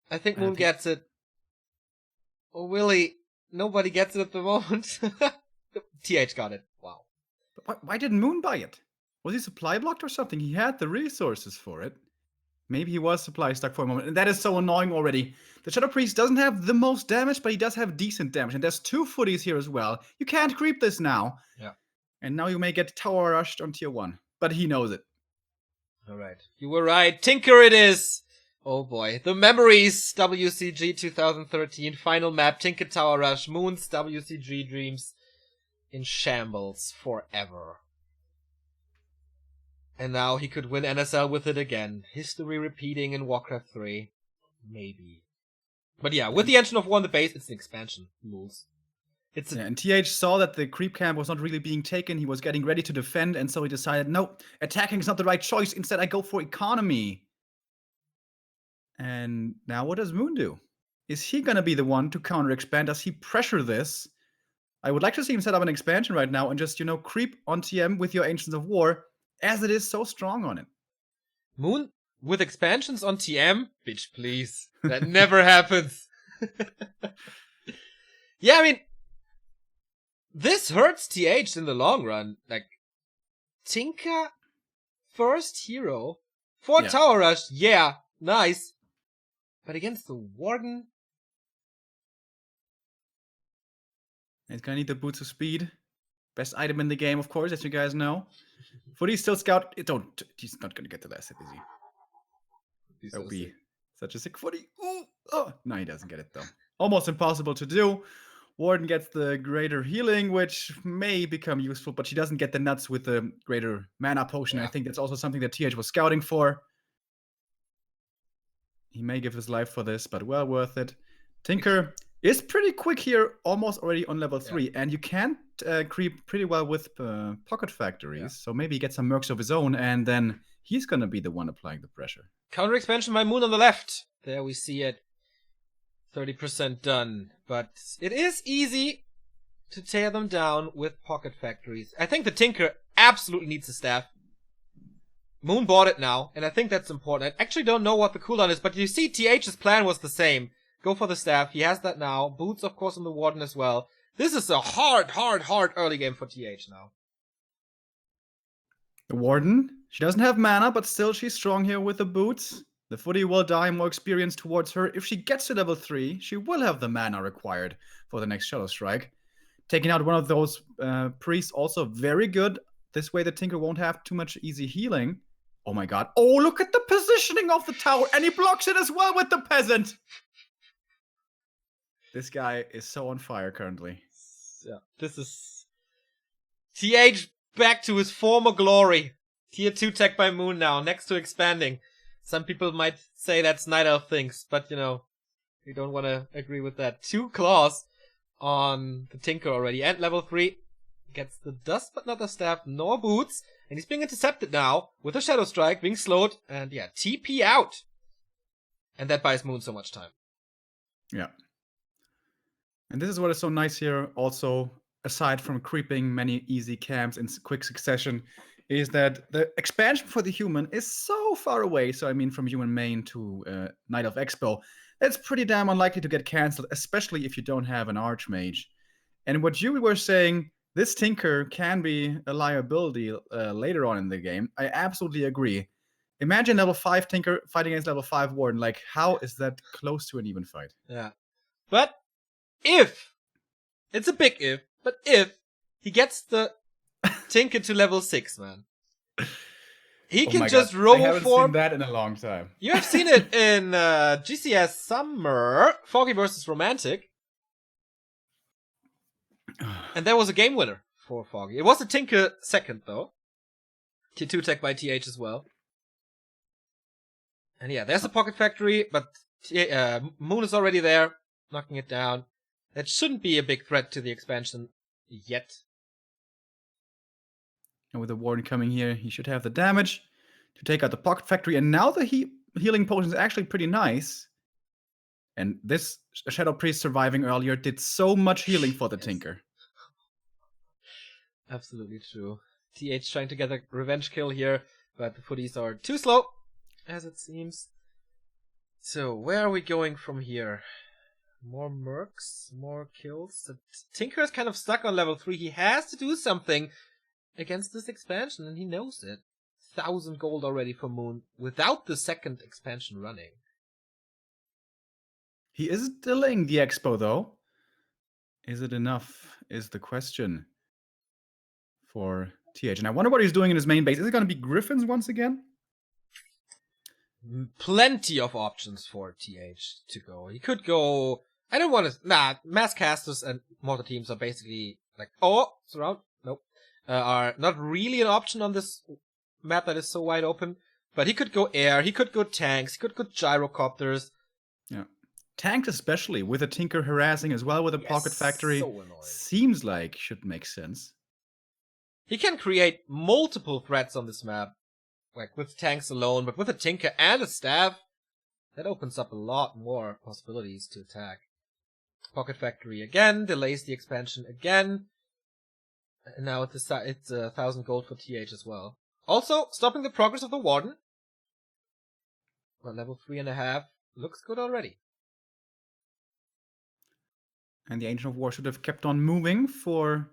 I think Moon gets it. Oh, Willie. Nobody gets it at the moment. TH got it. Wow. But why didn't Moon buy it? Was he supply blocked or something? He had the resources for it. Maybe he was supply stuck for a moment. And that is so annoying already. The Shadow Priest doesn't have the most damage, but he does have decent damage. And there's 2 footies here as well. You can't creep this now. Yeah. And now you may get tower rushed on tier 1. But he knows it. Alright. You were right. Tinker it is! Oh boy. The Memories WCG 2013 final map. Tinker Tower Rush. Moon's WCG dreams in shambles forever. And now he could win NSL with it again. History repeating in Warcraft 3. Maybe. But yeah, with the Engine of War on the base, it's an expansion rules. And TH saw that the creep camp was not really being taken. He was getting ready to defend, and so he decided, no, attacking is not the right choice. Instead, I go for economy. And now what does Moon do? Is he going to be the one to counter-expand? Does he pressure this? I would like to see him set up an expansion right now and just, creep on TM with your Ancients of War, as it is so strong on it. Moon with expansions on TM? Bitch, please. That never happens. Yeah, I mean, this hurts TH in the long run. Like, Tinker, first hero, for Tower Rush, yeah, nice. But against the Warden? He's gonna need the Boots of Speed. Best item in the game, of course, as you guys know. Footy still scout. He's not gonna get to that, is he? That would be such a sick footy. Ooh, oh, no, he doesn't get it, though. Almost impossible to do. Warden gets the greater healing, which may become useful, but she doesn't get the nuts with the greater mana potion. I think that's also something that TH was scouting for. He may give his life for this, but well worth it. Tinker is pretty quick here, almost already on level 3, and you can creep pretty well with Pocket Factories, so maybe he gets some mercs of his own, and then he's gonna be the one applying the pressure. Counter expansion by Moon on the left. There we see it. 30% done. But it is easy to tear them down with Pocket Factories. I think the Tinker absolutely needs a staff. Moon bought it now, and I think that's important. I actually don't know what the cooldown is, but you see TH's plan was the same. Go for the staff. He has that now. Boots, of course, on the Warden as well. This is a hard early game for TH now. The Warden, she doesn't have mana, but still she's strong here with the Boots. The footy will die, more experience towards her. If she gets to level 3, she will have the mana required for the next Shadow Strike. Taking out one of those priests, also very good. This way the Tinker won't have too much easy healing. Oh my god. Oh, look at the positioning of the tower. And he blocks it as well with the Peasant. This guy is so on fire currently. Yeah, this is TH back to his former glory. Tier 2 tech by Moon now, next to expanding. Some people might say that's Night Elf things, but we don't want to agree with that. 2 claws on the Tinker already. And level 3 gets the dust, but not the staff, nor boots. And he's being intercepted now with a Shadow Strike, being slowed. And yeah, TP out. And that buys Moon so much time. Yeah. And this is what is so nice here, also, aside from creeping many easy camps in quick succession, is that the expansion for the human is so far away. So, I mean, from human main to Night of Expo, that's pretty damn unlikely to get cancelled, especially if you don't have an Archmage. And what you were saying, this Tinker can be a liability later on in the game. I absolutely agree. Imagine level 5 Tinker fighting against level 5 Warden. Like, how is that close to an even fight? Yeah. But if, it's a big if, but if he gets the Tinker to level 6, man, he can just roll I haven't form. seen that in a long time. You have seen it in GCS Summer, Foggy versus Romantic. And there was a game winner for Foggy. It was a Tinker second, though. Tier 2 tech by TH as well. And yeah, there's a Pocket Factory, but Moon is already there, knocking it down. That shouldn't be a big threat to the expansion yet. And with the Warden coming here, he should have the damage to take out the Pocket Factory. And now the healing potion is actually pretty nice. And this Shadow Priest surviving earlier did so much healing for the Tinker. Absolutely true. TH trying to get a revenge kill here, but the footies are too slow, as it seems. So, where are we going from here? More mercs, more kills. The Tinker is kind of stuck on level 3. He has to do something against this expansion, and he knows it. 1,000 gold already for Moon, without the second expansion running. He is delaying the expo, though. Is it enough, is the question for TH. And I wonder what he's doing in his main base. Is it going to be Griffins once again? Plenty of options for TH to go. He could go... I don't want to... Mass Casters and Mortar Teams are basically like... Oh, surround? Nope. Are not really an option on this map that is so wide open. But he could go air, he could go tanks, he could go gyrocopters. Yeah. Tanks especially, with a Tinker harassing as well with a Pocket Factory. So annoying. Seems like should make sense. He can create multiple threats on this map. Like with tanks alone, but with a Tinker and a staff, that opens up a lot more possibilities to attack. Pocket Factory again, delays the expansion again. And now it's 1,000 gold for TH as well. Also, stopping the progress of the Warden. Well, level 3.5 looks good already. And the Ancient of War should have kept on moving for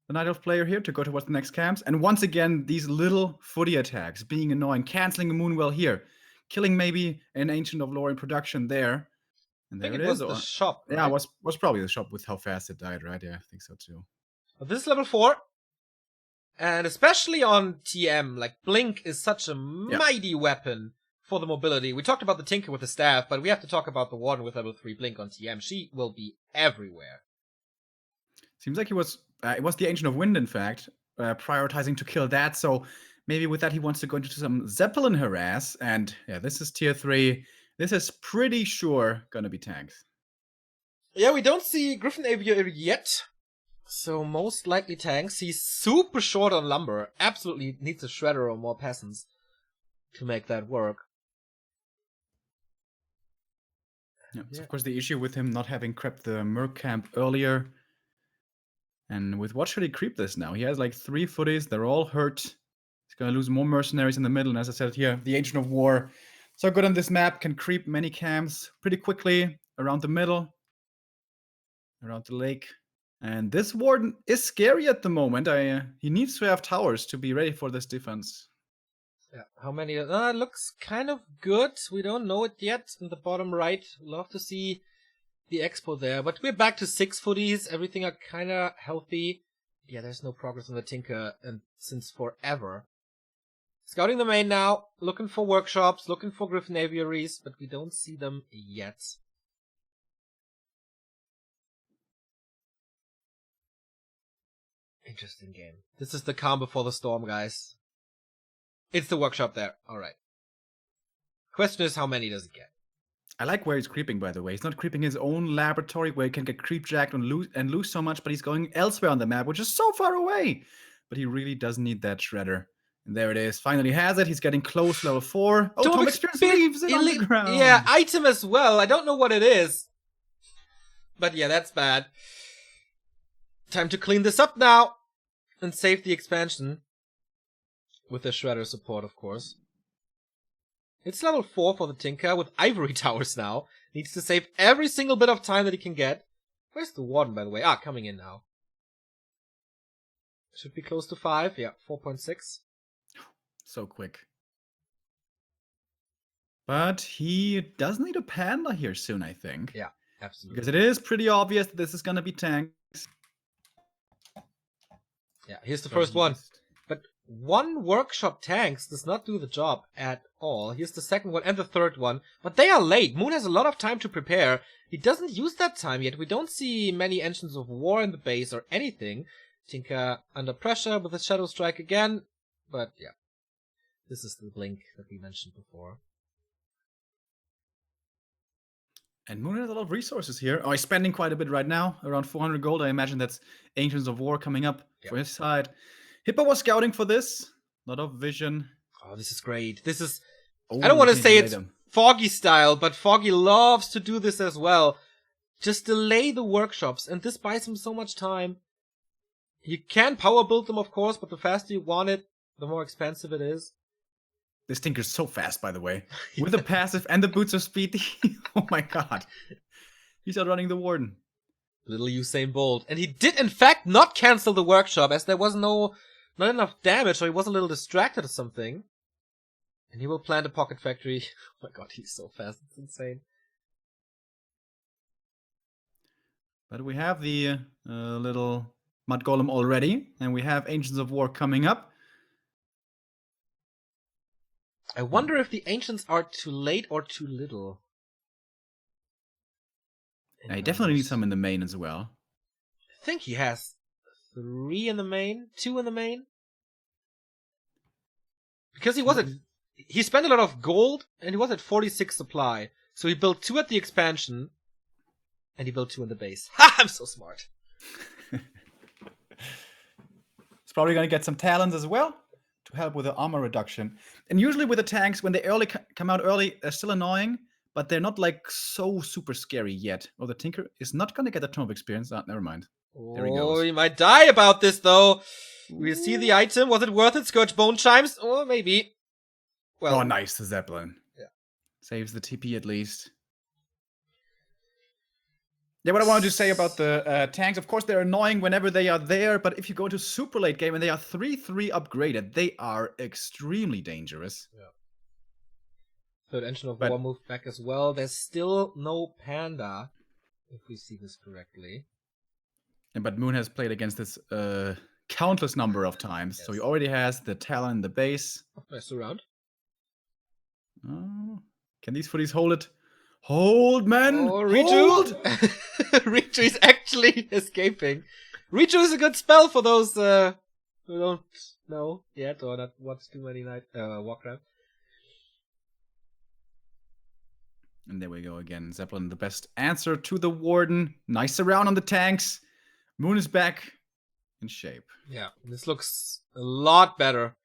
the Night Elf player here to go towards the next camps. And once again, these little footy attacks being annoying, canceling a Moonwell here, killing maybe an Ancient of Lore in production there. And there I think it it is. was the shop, right? Yeah, it was probably the shop with how fast it died, right? Yeah, I think so too. But this is level 4. And especially on TM, like Blink is such a mighty weapon for the mobility. We talked about the Tinker with the staff, but we have to talk about the Warden with level 3 Blink on TM. She will be everywhere. Seems like it was the Ancient of Wind, in fact, prioritizing to kill that. So maybe with that he wants to go into some Zeppelin harass. And yeah, this is tier 3. This is pretty sure gonna be tanks. Yeah, we don't see Griffin Aviator yet. So most likely tanks. He's super short on lumber. Absolutely needs a shredder or more peasants to make that work. Yeah, it's of course the issue with him not having crept the Merc camp earlier. And with what should he creep this now? He has like 3 footies. They're all hurt. He's going to lose more mercenaries in the middle. And as I said here, the Ancient of War, so good on this map, can creep many camps pretty quickly around the middle, around the lake. And this Warden is scary at the moment. He needs to have towers to be ready for this defense. Yeah, how many? Looks kind of good. We don't know it yet. In the bottom right, love to see the expo there. But we're back to 6 footies. Everything are kind of healthy. Yeah, there's no progress on the Tinker and since forever. Scouting the main now, looking for workshops, looking for Griffin Aviaries, but we don't see them yet. Interesting game. This is the calm before the storm, guys. It's the workshop there. Alright. Question is, how many does it get? I like where he's creeping, by the way. He's not creeping his own laboratory where he can get creep-jacked and lose so much, but he's going elsewhere on the map, which is so far away. But he really does need that shredder. And there it is. Finally has it. He's getting close, level 4. Oh, Tom Experience leaves it on the ground. Yeah, item as well. I don't know what it is. But yeah, that's bad. Time to clean this up now. And save the expansion. With the shredder support, of course. It's level 4 for the Tinker with Ivory Towers now. Needs to save every single bit of time that he can get. Where's the Warden, by the way? Ah, coming in now. Should be close to 5. Yeah, 4.6. So quick. But he does need a Panda here soon, I think. Yeah, absolutely. Because it is pretty obvious that this is going to be tanks. Yeah, here's the first one. But one workshop tanks does not do the job at all. Here's the second one and the third one. But they are late. Moon has a lot of time to prepare. He doesn't use that time yet. We don't see many engines of war in the base or anything. Tinker under pressure with a Shadow Strike again. But yeah, this is the blink that we mentioned before. And Moon has a lot of resources here. Oh, he's spending quite a bit right now. Around 400 gold. I imagine that's Ancients of War coming up for his side. Hippo was scouting for this. A lot of vision. Oh, this is great. This is... Oh, I don't want to say it's Foggy style, but Foggy loves to do this as well. Just delay the workshops, and this buys him so much time. You can power build them, of course, but the faster you want it, the more expensive it is. This Tinker's so fast, by the way. With the passive and the Boots of Speed. Oh my god. He's outrunning the Warden. Little Usain Bolt. And he did, in fact, not cancel the workshop, as there was not enough damage, or he was a little distracted or something. And he will plant a pocket factory. Oh my god, he's so fast. It's insane. But we have the little Mud Golem already. And we have Ancients of War coming up. I wonder if the Ancients are too late or too little. I definitely need some in the main as well. I think he has 3 in the main, 2 in the main. Because he spent a lot of gold, and he was at 46 supply. So he built 2 at the expansion, and he built 2 in the base. Ha! I'm so smart. He's probably going to get some talents as well to help with the armor reduction. And usually with the tanks, when they come out early, they're still annoying, but they're not like so super scary yet. Oh, the Tinker is not going to get a ton of experience. Ah, never mind. There he goes. Oh, he might die about this, though. We'll see the item. Was it worth it? Scourge Bone Chimes? Oh, maybe. Well, oh, nice, the Zeppelin. Yeah. Saves the TP at least. Yeah, what I wanted to say about the tanks, of course, they're annoying whenever they are there, but if you go to super late game and they are 3-3 upgraded, they are extremely dangerous. Yeah. Third Engine of War moved back as well. There's still no Panda, if we see this correctly. But Moon has played against this countless number of times, yes. So he already has the talent in the base. Nice surround. Oh, can these footies hold it? Hold, man! Oh, Richu! Richu is actually escaping. Richu is a good spell for those who don't know yet or not watch too many Warcraft. And there we go again. Zeppelin, the best answer to the Warden. Nice surround on the tanks. Moon is back in shape. Yeah, this looks a lot better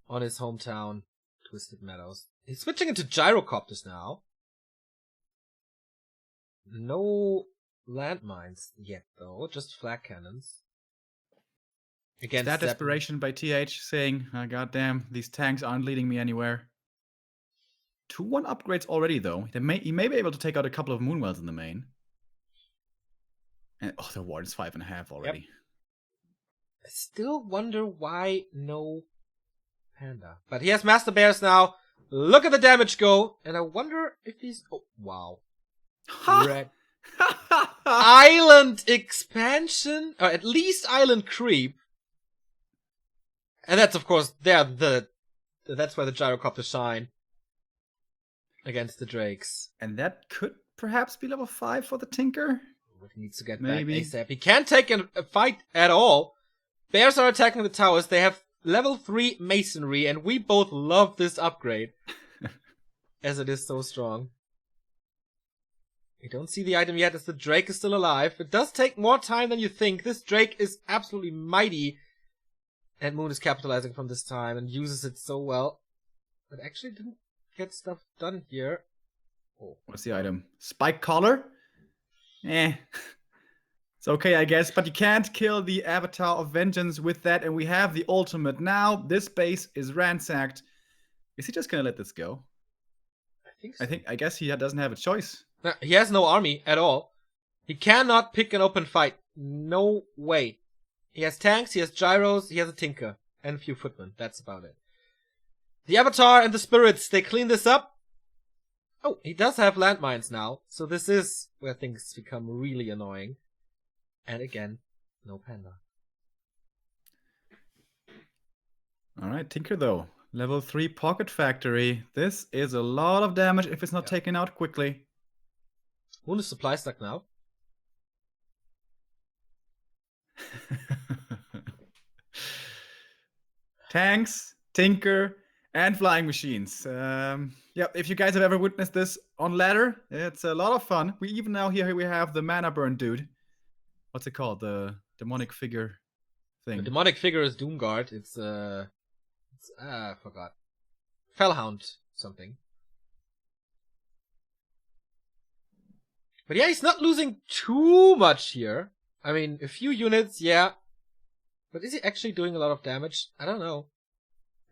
on his hometown, Twisted Meadows. He's switching into gyrocopters now. No landmines yet, though. Just flak cannons. Against that desperation by TH saying, oh, goddamn, these tanks aren't leading me anywhere. 2-1 upgrades already, though. He may be able to take out a couple of Moonwells in the main. And, oh, the Warden's 5.5 already. Yep. I still wonder why no Panda. But he has Master Bears now. Look at the damage go. And I wonder if he's... Oh, wow. Red. Island expansion? Or at least island creep. And that's, of course, that's where the gyrocopters shine. Against the Drakes. And that could perhaps be level 5 for the Tinker? He needs to get back ASAP. He can't take a fight at all. Bears are attacking the towers. They have level 3 masonry, and we both love this upgrade. As it is so strong. We don't see the item yet as the Drake is still alive. It does take more time than you think. This Drake is absolutely mighty. And Moon is capitalizing from this time and uses it so well. But actually didn't get stuff done here. Oh. What's the item? Spike collar? Eh. It's okay, I guess, but you can't kill the Avatar of Vengeance with that, and we have the ultimate now. This base is ransacked. Is he just gonna let this go? I think so. I guess he doesn't have a choice. No, he has no army at all. He cannot pick an open fight. No way. He has tanks, he has gyros, he has a Tinker, and a few footmen. That's about it. The Avatar and the Spirits, they clean this up. Oh, he does have landmines now, so this is where things become really annoying. And again, no Panda. Alright, Tinker though. Level 3 Pocket Factory. This is a lot of damage if it's not taken out quickly. Moon is supply stuck now. Tanks, Tinker, and flying machines. Yeah, if you guys have ever witnessed this on ladder, it's a lot of fun. We even now here we have the mana burn dude. What's it called? The demonic figure thing. The demonic figure is Doomguard. It's I forgot. Fellhound something. But yeah, he's not losing too much here. I mean, a few units, yeah. But is he actually doing a lot of damage? I don't know.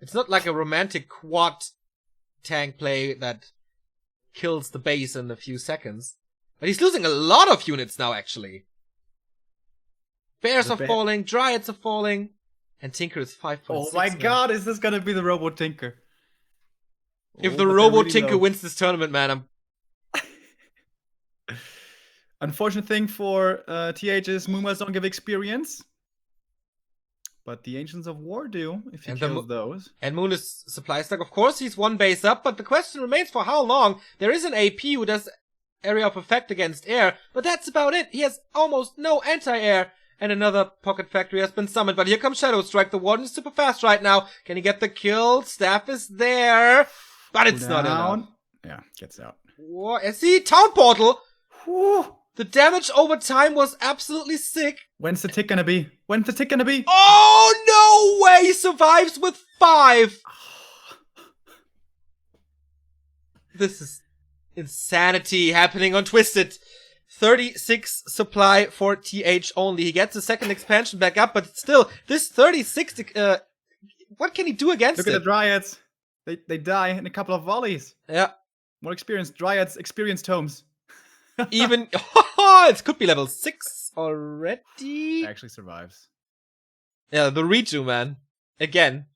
It's not like a romantic quad tank play that kills the base in a few seconds. But he's losing a lot of units now, actually. Bears are falling, Dryads are falling, and Tinker is 5.6. Oh my god, is this gonna be the Robo Tinker? If the Robo Tinker wins this tournament, man, I'm... Unfortunate thing for TH is Moonwells don't give experience. But the Ancients of War do, if he kills those. And Moon is supply stuck. Of course, he's one base up, but the question remains for how long. There is an AP who does area of effect against air, but that's about it. He has almost no anti-air. And another Pocket Factory has been summoned, but here comes Shadow Strike. The Warden is super fast right now. Can he get the kill? Staff is there, but it's not enough. Yeah, gets out. What? See, Town Portal! Whew. The damage over time was absolutely sick. When's the tick gonna be? When's the tick gonna be? Oh, no way! He survives with 5! This is insanity happening on Twisted. 36 supply for TH only. He gets the second expansion back up, but still, this 36, what can he do against it? Look at the Dryads. They die in a couple of volleys. Yeah. More experienced. Dryads, experienced tomes. Even, it could be level 6 already. Actually survives. Yeah, the Riju, man. Again.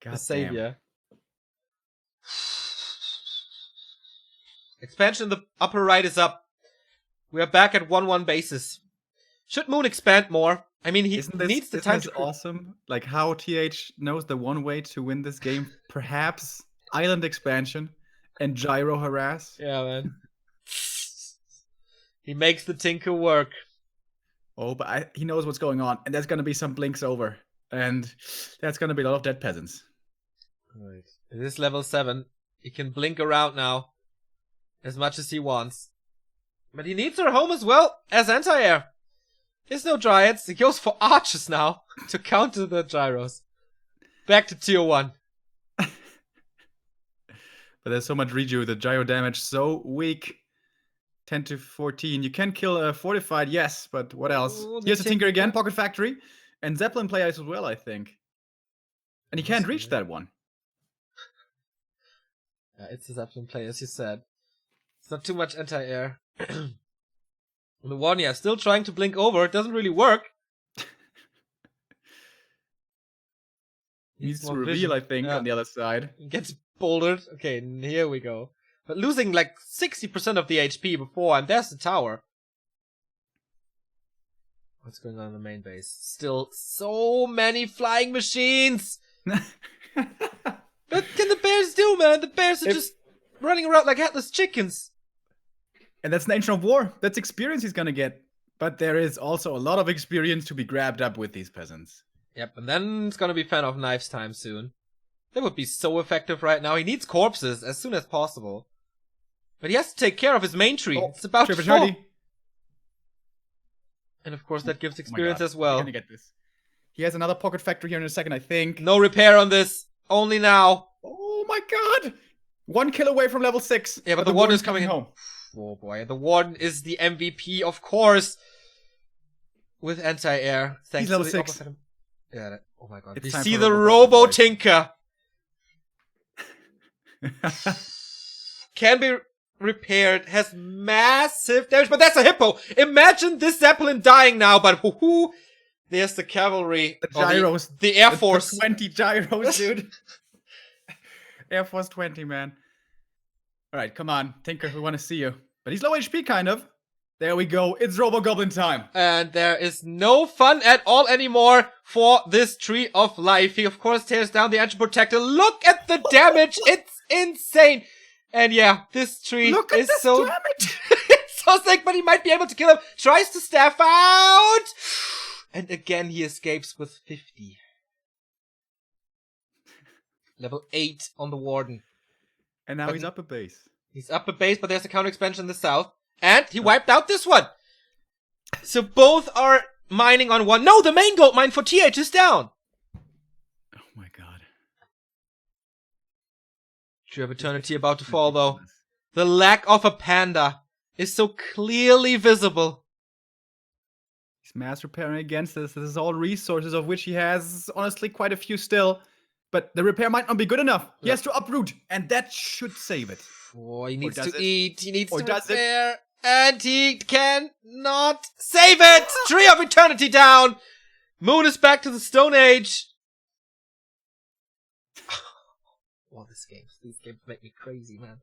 God the savior. Expansion in the upper right is up. We are back at 1-1 basis. Should Moon expand more? I mean, he needs the time to... awesome? Like how TH knows the one way to win this game, perhaps island expansion and gyro harass. Yeah, man. He makes the Tinker work. Oh, but he knows what's going on, and there's gonna be some blinks over, and that's gonna be a lot of dead peasants. Right. It is level 7. He can blink around now as much as he wants. But he needs her home as well as anti-air. There's no Dryads. He goes for archers now to counter the gyros. Back to tier 1. But there's so much Riju, the gyro damage so weak. 10 to 14. You can kill a fortified, yes, but what else? Here's a Tinker again, Pocket Factory. And Zeppelin players as well, I think. And he can't reach that one. Yeah, it's a Zeppelin player, as you said. It's not too much anti-air. The one, yeah, still trying to blink over. It doesn't really work. Needs to reveal, I think, on the other side. Gets bouldered. Okay, here we go. But losing like 60% of the HP before, and there's the tower. What's going on in the main base? Still so many flying machines! What can the bears do, man? The bears are just running around like headless chickens. And that's an Ancient of War. That's experience he's gonna get. But there is also a lot of experience to be grabbed up with these peasants. Yep, and then it's gonna be Fan of Knives time soon. That would be so effective right now. He needs corpses as soon as possible. But he has to take care of his main tree. Oh, It's about to tree fall. opportunity. And of course that gives Oh my experience God, as We're well. gonna get this. He has another pocket factory here in a second, I think. No repair on this. Only now. Oh my God! 1 kill away from level 6. Yeah, but the warden is coming in. home. Oh boy, the warden is the MVP, of course. With anti-air. Thanks He's level to the 6. opposite. Yeah, oh my God. It's We time see for the Robo Robo boys. Tinker. Can be repaired, has massive damage, but that's a hippo. Imagine this Zeppelin dying now, but whoo, there's the cavalry. The or gyros. The Air The Force. 20 gyros, dude. Air Force 20, man. Alright, come on. Tinker, we want to see you. But he's low HP, kind of. There we go. It's Robo Goblin time. And there is no fun at all anymore for this Tree of Life. He, of course, tears down the Ancient Protector. Look at the damage. It's insane. And yeah, this tree Look at is this so... damage. It's so sick, but he might be able to kill him. Tries to staff out. And again, he escapes with 50. Level 8 on the Warden. And now But he's up a base. He's up a base, but there's a counter expansion in the south. And he wiped out this one. So both are mining on one. No, the main gold mine for TH is down. Oh my God. Tree of Eternity about to fall, though. The lack of a panda is so clearly visible. He's mass repairing against this. This is all resources, of which he has, honestly, quite a few still. But the repair might not be good enough. He has to uproot, and that should save it. Oh, he needs does to it? eat. He needs Or to does it? repair. And he cannot save it! Tree of Eternity down! Moon is back to the Stone Age. Oh, these games make me crazy, man.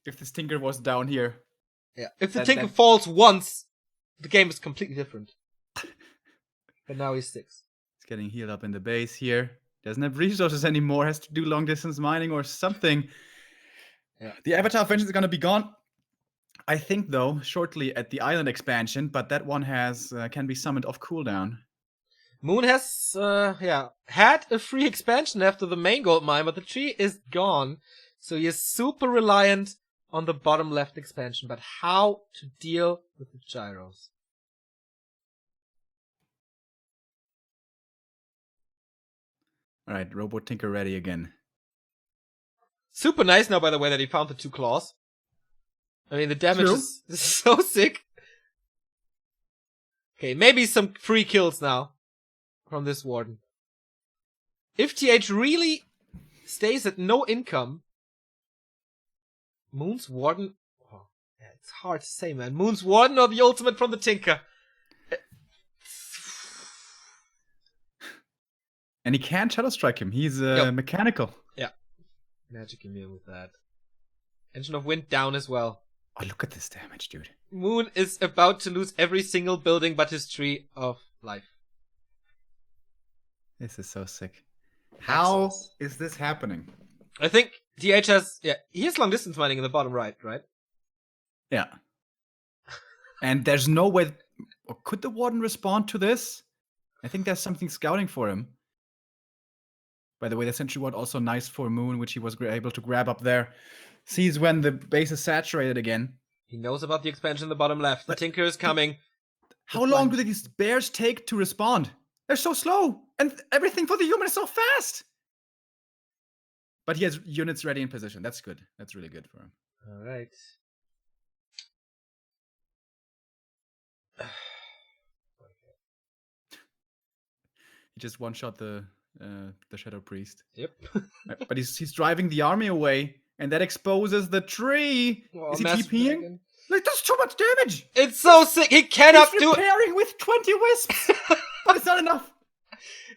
If this Tinker was down here. Yeah. If the Then- Tinker then- falls once, the game is completely different. But now he's 6. He's getting healed up in the base here. Doesn't have resources anymore. Has to do long distance mining or something. Yeah. The Avatar of Vengeance is going to be gone. I think, though, shortly at the island expansion, but that one has can be summoned off cooldown. Moon has, had a free expansion after the main gold mine, but the tree is gone. So he is super reliant on the bottom left expansion. But how to deal with the gyros? All right, Robo Tinker ready again. Super nice now, by the way, that he found the 2 claws. I mean, the damage True. is so sick. Okay, maybe some free kills now from this warden. If TH really stays at no income, Moon's warden... Oh, yeah, it's hard to say, man. Moon's warden or the ultimate from the Tinker? And he can't Shadow Strike him. He's mechanical. Magic immune with that. Engine of Wind down as well. Oh, look at this damage, dude. Moon is about to lose every single building but his Tree of Life. This is so sick. How Excellent. is this happening? I think DH has... Yeah, he has long distance mining in the bottom right? Yeah. And there's no way... Or could the Warden respond to this? I think there's something scouting for him. By the way, the Sentry Ward also nice for Moon, which he was able to grab up there. Sees when the base is saturated again. He knows about the expansion in the bottom left. The But- Tinker is coming. How long do these bears take to respond? They're so slow, and everything for the human is so fast. But he has units ready in position. That's good. That's really good for him. Alright. He just one-shot the Shadow Priest. Yep. But he's driving the army away, and that exposes the tree. Well, Is he Master TPing? Dragon. Like, that's too much damage. It's so sick. He cannot He's do it. repairing with 20 wisps, but it's not enough.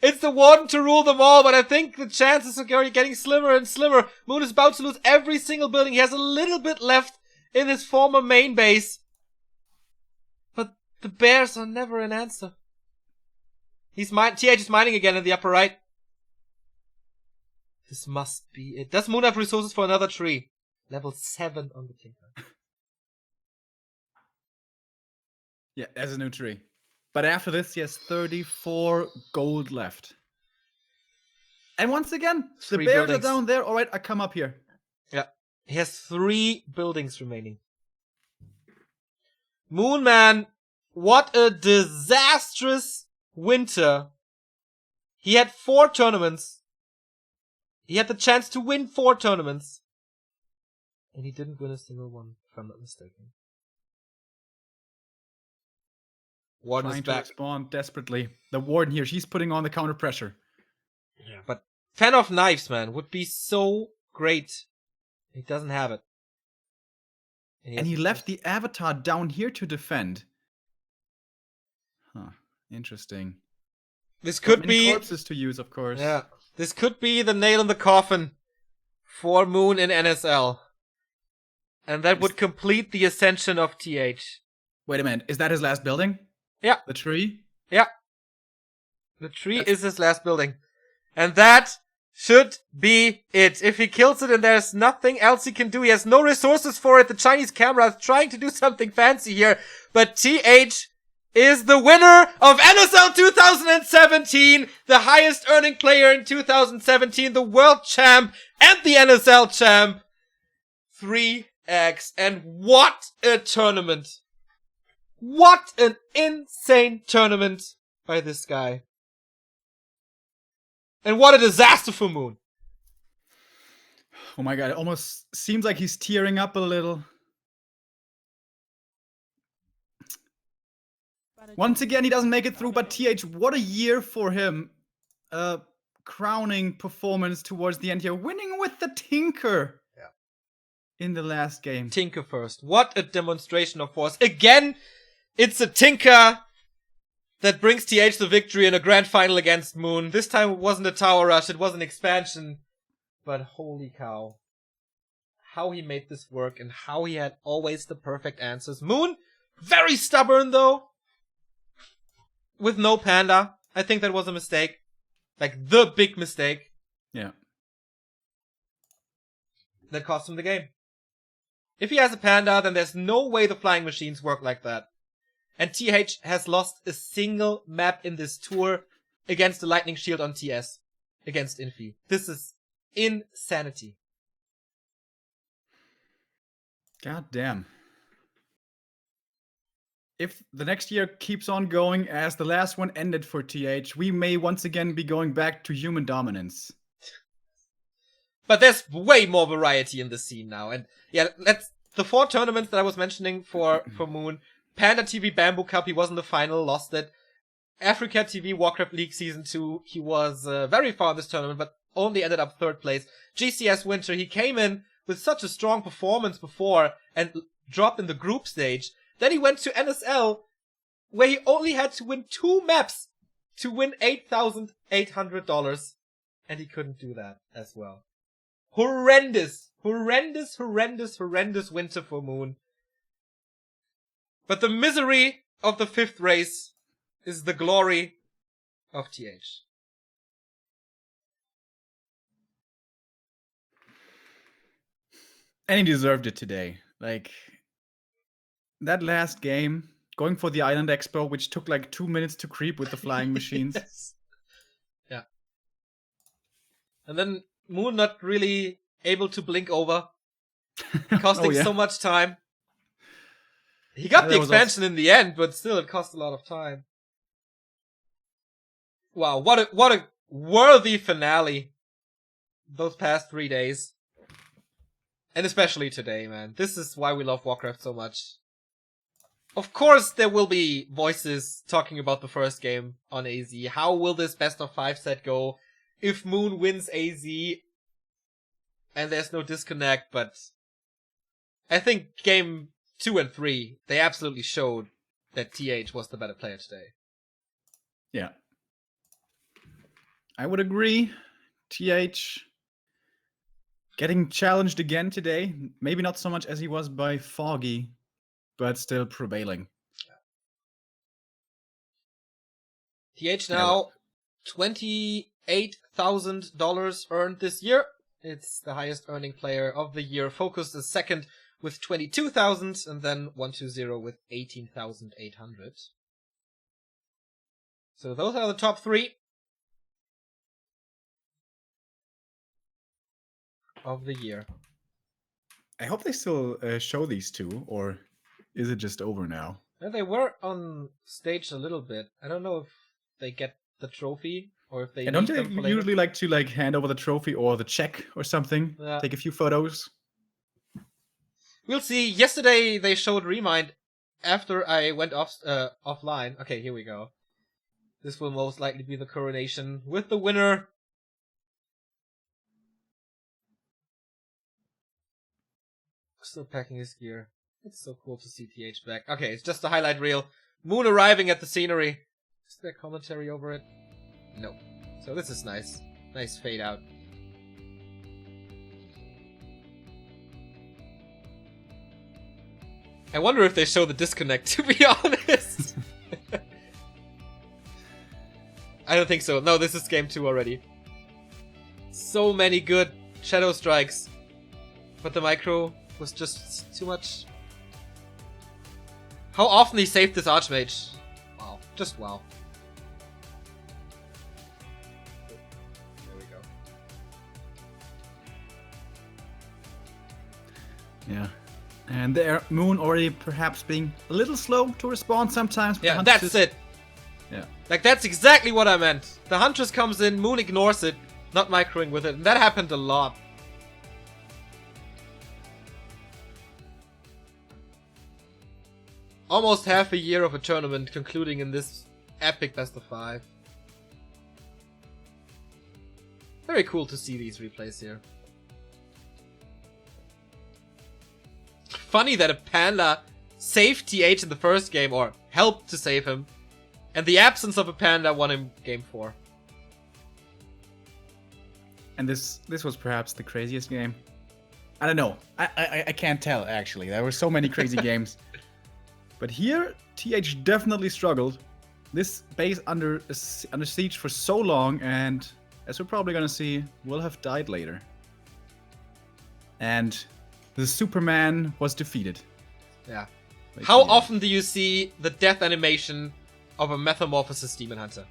It's the Warden to rule them all, but I think the chances are getting slimmer and slimmer. Moon is about to lose every single building. He has a little bit left in his former main base. But the bears are never an answer. TH is mining again in the upper right. This must be it. Does Moon have resources for another tree? Level 7 on the Tinker. Yeah, there's a new tree. But after this, he has 34 gold left. And once again, the 3 bears buildings. are down there. All right, I come up here. Yeah. He has 3 buildings remaining. Moonman, what a disastrous winter. He had 4 tournaments. He had the chance to win 4 tournaments. And he didn't win a single one, if I'm not mistaken. Warden Trying is to back. respond desperately. The Warden here, she's putting on the counter pressure. Yeah, but Fan of Knives, man, would be so great. He doesn't have it. And he left the Avatar down here to defend. Huh. Interesting. This could Not many be corpses to use, of course. Yeah. This could be the nail in the coffin for Moon in NSL. And that would complete the ascension of TH. Wait a minute. Is that his last building? Yeah. The tree? Yeah. The tree is his last building. And that should be it. If he kills it and there's nothing else he can do, he has no resources for it. The Chinese camera is trying to do something fancy here. But TH is the winner of NSL 2017, the highest earning player in 2017, the world champ and the NSL champ. 3x. And what a tournament. What an insane tournament by this guy. And what a disaster for Moon. Oh my god, it almost seems like he's tearing up a little. Once again, he doesn't make it through, but TH, what a year for him. Crowning performance towards the end here, winning with the Tinker. In the last game. Tinker first. What a demonstration of force. Again, it's a Tinker that brings TH the victory in a grand final against Moon. This time it wasn't a tower rush, it was an expansion. But holy cow. How he made this work and how he had always the perfect answers. Moon, very stubborn though. With no panda. I think that was a mistake. Like the big mistake. Yeah. That cost him the game. If he has a panda, then there's no way the flying machines work like that. And TH has lost a single map in this tour against the Lightning Shield on TS. Against Infi. This is insanity. God damn. If the next year keeps on going as the last one ended for TH, we may once again be going back to human dominance. But there's way more variety in the scene now. And yeah, the 4 tournaments that I was mentioning for Moon. Panda TV Bamboo Cup, he was in the final, lost it. Africa TV Warcraft League Season 2, he was very far in this tournament, but only ended up 3rd place. GCS Winter, he came in with such a strong performance before and dropped in the group stage. Then he went to NSL, where he only had to win 2 maps to win $8,800. And he couldn't do that as well. Horrendous winter for Moon. But the misery of the 5th race is the glory of TH. And he deserved it today. Like, that last game, going for the Island Expo, which took like 2 minutes to creep with the flying machines. Yes. Yeah. And then Moon not really able to blink over. Costing so much time. He got the expansion in the end, but still it cost a lot of time. Wow, what a worthy finale. Those past 3 days. And especially today, man. This is why we love Warcraft so much. Of course there will be voices talking about the first game on AZ. How will this best of 5 set go if Moon wins AZ and there's no disconnect? But I think game 2 and 3, they absolutely showed that TH was the better player today. Yeah. I would agree. TH getting challenged again today. Maybe not so much as he was by Foggy, but still prevailing. TH now $28,000 earned this year. It's the highest earning player of the year. Focused is second with 22,000 and then 120 with 18,800. So those are the top 3 of the year. I hope they still show these two, or is it just over now? And they were on stage a little bit. I don't know if they get the trophy or if they And don't leave they them for later. usually like to like hand over the trophy or the check or something? Yeah. Take a few photos. We'll see. Yesterday they showed Remind after I went offline. Okay, here we go. This will most likely be the coronation with the winner. Still packing his gear. It's so cool to see TH back. Okay, it's just a highlight reel. Moon arriving at the scenery. Is there commentary over it? No. So this is nice. Nice fade out. I wonder if they show the disconnect, to be honest. I don't think so. No, this is game 2 already. So many good shadow strikes. But the micro was just too much. How often he saved this Archmage. Wow. Just wow. There we go. Yeah. And there, Moon already perhaps being a little slow to respond sometimes. Yeah, that's it. Yeah. Like, that's exactly what I meant. The Huntress comes in, Moon ignores it, not microing with it, and that happened a lot. Almost half a year of a tournament concluding in this epic best of 5. Very cool to see these replays here. Funny that a Panda saved TH in the first game, or helped to save him, and the absence of a Panda won him game 4. And this was perhaps the craziest game. I don't know. I can't tell, actually. There were so many crazy games. But here, TH definitely struggled. This base under siege for so long, and as we're probably gonna see, will have died later. And the Superman was defeated. Yeah. By How TH. often do you see the death animation of a Metamorphosis Demon Hunter?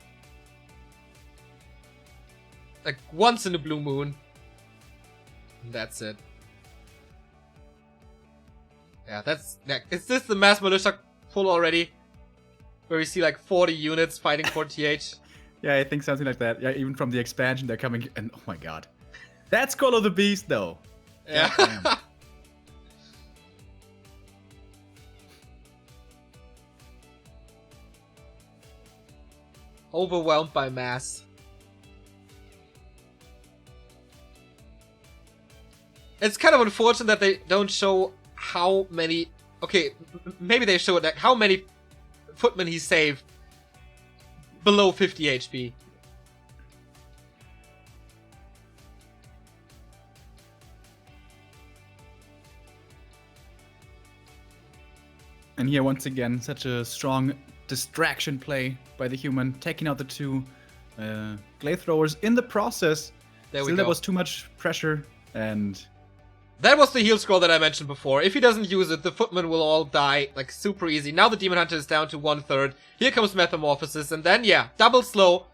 Like, once in a blue moon. And that's it. Yeah, that's... Is this the Mass Militia pull already? Where we see like 40 units fighting for TH? Yeah, I think something like that. Yeah, even from the expansion, they're coming, and oh my god. That's Call of the Beast, though. Yeah. Goddamn. Overwhelmed by mass. It's kind of unfortunate that they don't show how many... Okay, maybe they show it like how many footmen he saved below 50 HP. And here, once again, such a strong distraction play by the human, taking out the two glaive throwers in the process. There we Still, go. there was too much pressure, and That was the heal scroll that I mentioned before. If he doesn't use it, the footmen will all die, like, super easy. Now the Demon Hunter is down to 1/3. Here comes Metamorphosis, and then, yeah, double slow.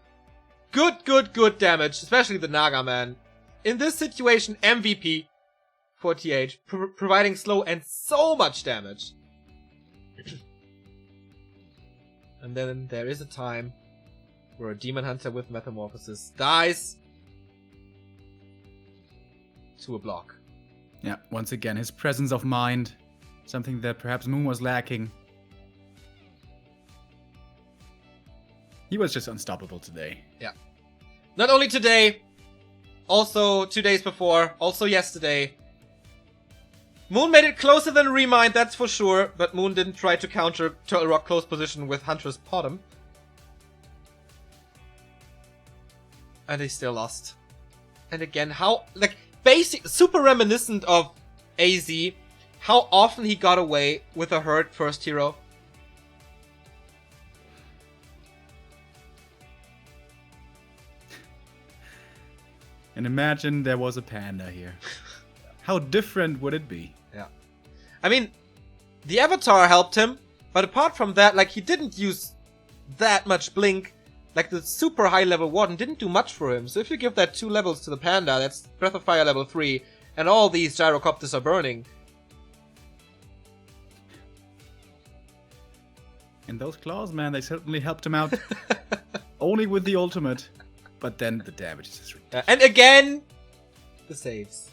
Good damage, especially the Naga, man. In this situation, MVP for TH, providing slow and so much damage. And then there is a time where a Demon Hunter with Metamorphosis dies to a block. yeah, once again, his presence of mind, something that perhaps Moon was lacking. He was just unstoppable today. Yeah. Not only today, also 2 days before, also yesterday. Moon made it closer than Remind, that's for sure, but Moon didn't try to counter Turtle Rock close position with Huntress Bottom. And he still lost. And again, how, like, basic, super reminiscent of AZ, how often he got away with a hurt first hero. And imagine there was a panda here. How different would it be? Yeah. I mean, the Avatar helped him, but apart from that, like, he didn't use that much Blink. Like, the super high level Warden didn't do much for him. So if you give that 2 levels to the Panda, that's Breath of Fire level 3, and all these Gyrocopters are burning, And those claws, man, they certainly helped him out. Only with the ultimate. But then the damage is just ridiculous. And again, the saves.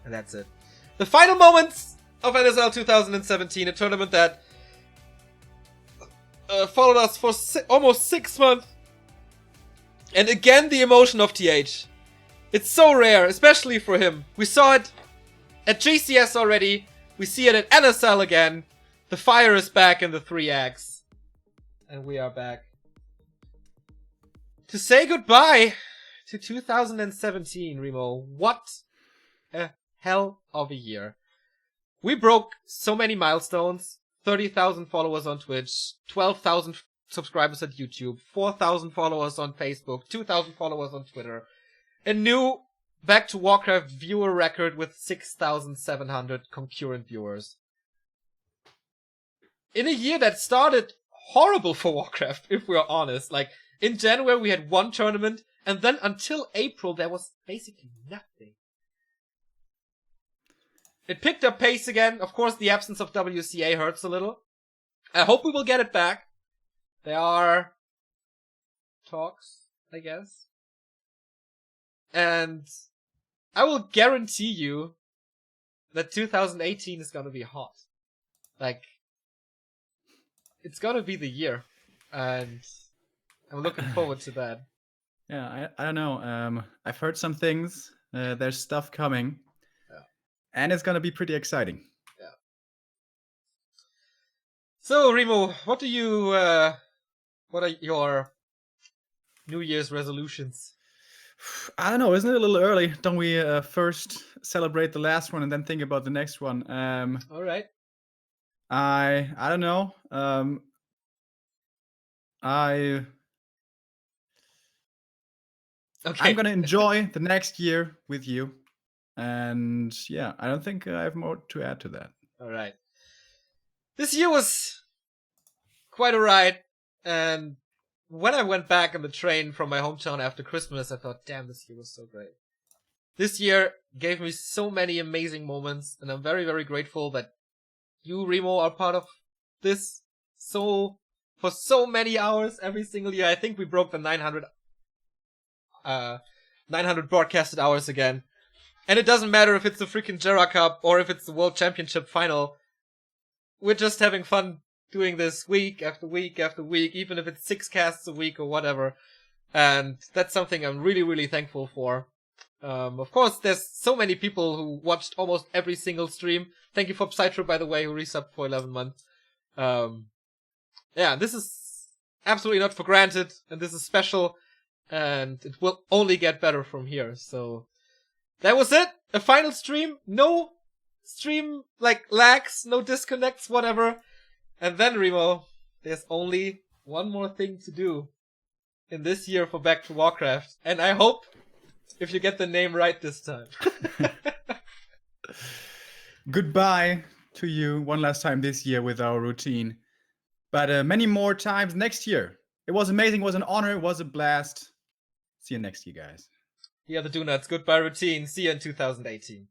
And that's it. The final moments of NSL 2017, a tournament that followed us for almost 6 months. And again, the emotion of TH. It's so rare, especially for him. We saw it at GCS already. We see it at NSL again. The fire is back in the 3X. And we are back to say goodbye to 2017, Remo. What a hell of a year. We broke so many milestones. 30,000 followers on Twitch, 12,000 subscribers at YouTube, 4,000 followers on Facebook, 2,000 followers on Twitter. A new Back to Warcraft viewer record with 6,700 concurrent viewers. In a year that started horrible for Warcraft, if we're honest. Like, in January we had one tournament, and then until April there was basically nothing. It picked up pace again. Of course, the absence of WCA hurts a little. I hope we will get it back. There are talks, I guess. And I will guarantee you that 2018 is gonna be hot. Like, it's gonna be the year. And I'm looking forward to that. Yeah, I don't know. I've heard some things. There's stuff coming. And it's gonna be pretty exciting. Yeah. So, Remo, what are your New Year's resolutions? I don't know. Isn't it a little early? Don't we first celebrate the last one and then think about the next one? All right. I don't know. I'm gonna enjoy the next year with you. And yeah, I don't think I have more to add to that. All right. This year was quite a ride. And when I went back on the train from my hometown after Christmas, I thought, damn, this year was so great. This year gave me so many amazing moments. And I'm very, very grateful that you, Remo, are part of this for so many hours every single year. I think we broke the 900 broadcasted hours again. And it doesn't matter if it's the freaking Jera Cup or if it's the World Championship final. We're just having fun doing this week after week after week, even if it's 6 casts a week or whatever. And that's something I'm really, really thankful for. Of course, there's so many people who watched almost every single stream. Thank you for Psytro, by the way, who resubbed for 11 months. Yeah, this is absolutely not for granted, and this is special, and it will only get better from here. So that was it. A final stream. No stream, lags, no disconnects, whatever. And then, Remo, there's only one more thing to do in this year for Back to Warcraft. And I hope if you get the name right this time. Goodbye to you one last time this year with our routine. But many more times next year. It was amazing. It was an honor. It was a blast. See you next year, guys. Here are the Donuts. Goodbye routine. See you in 2018.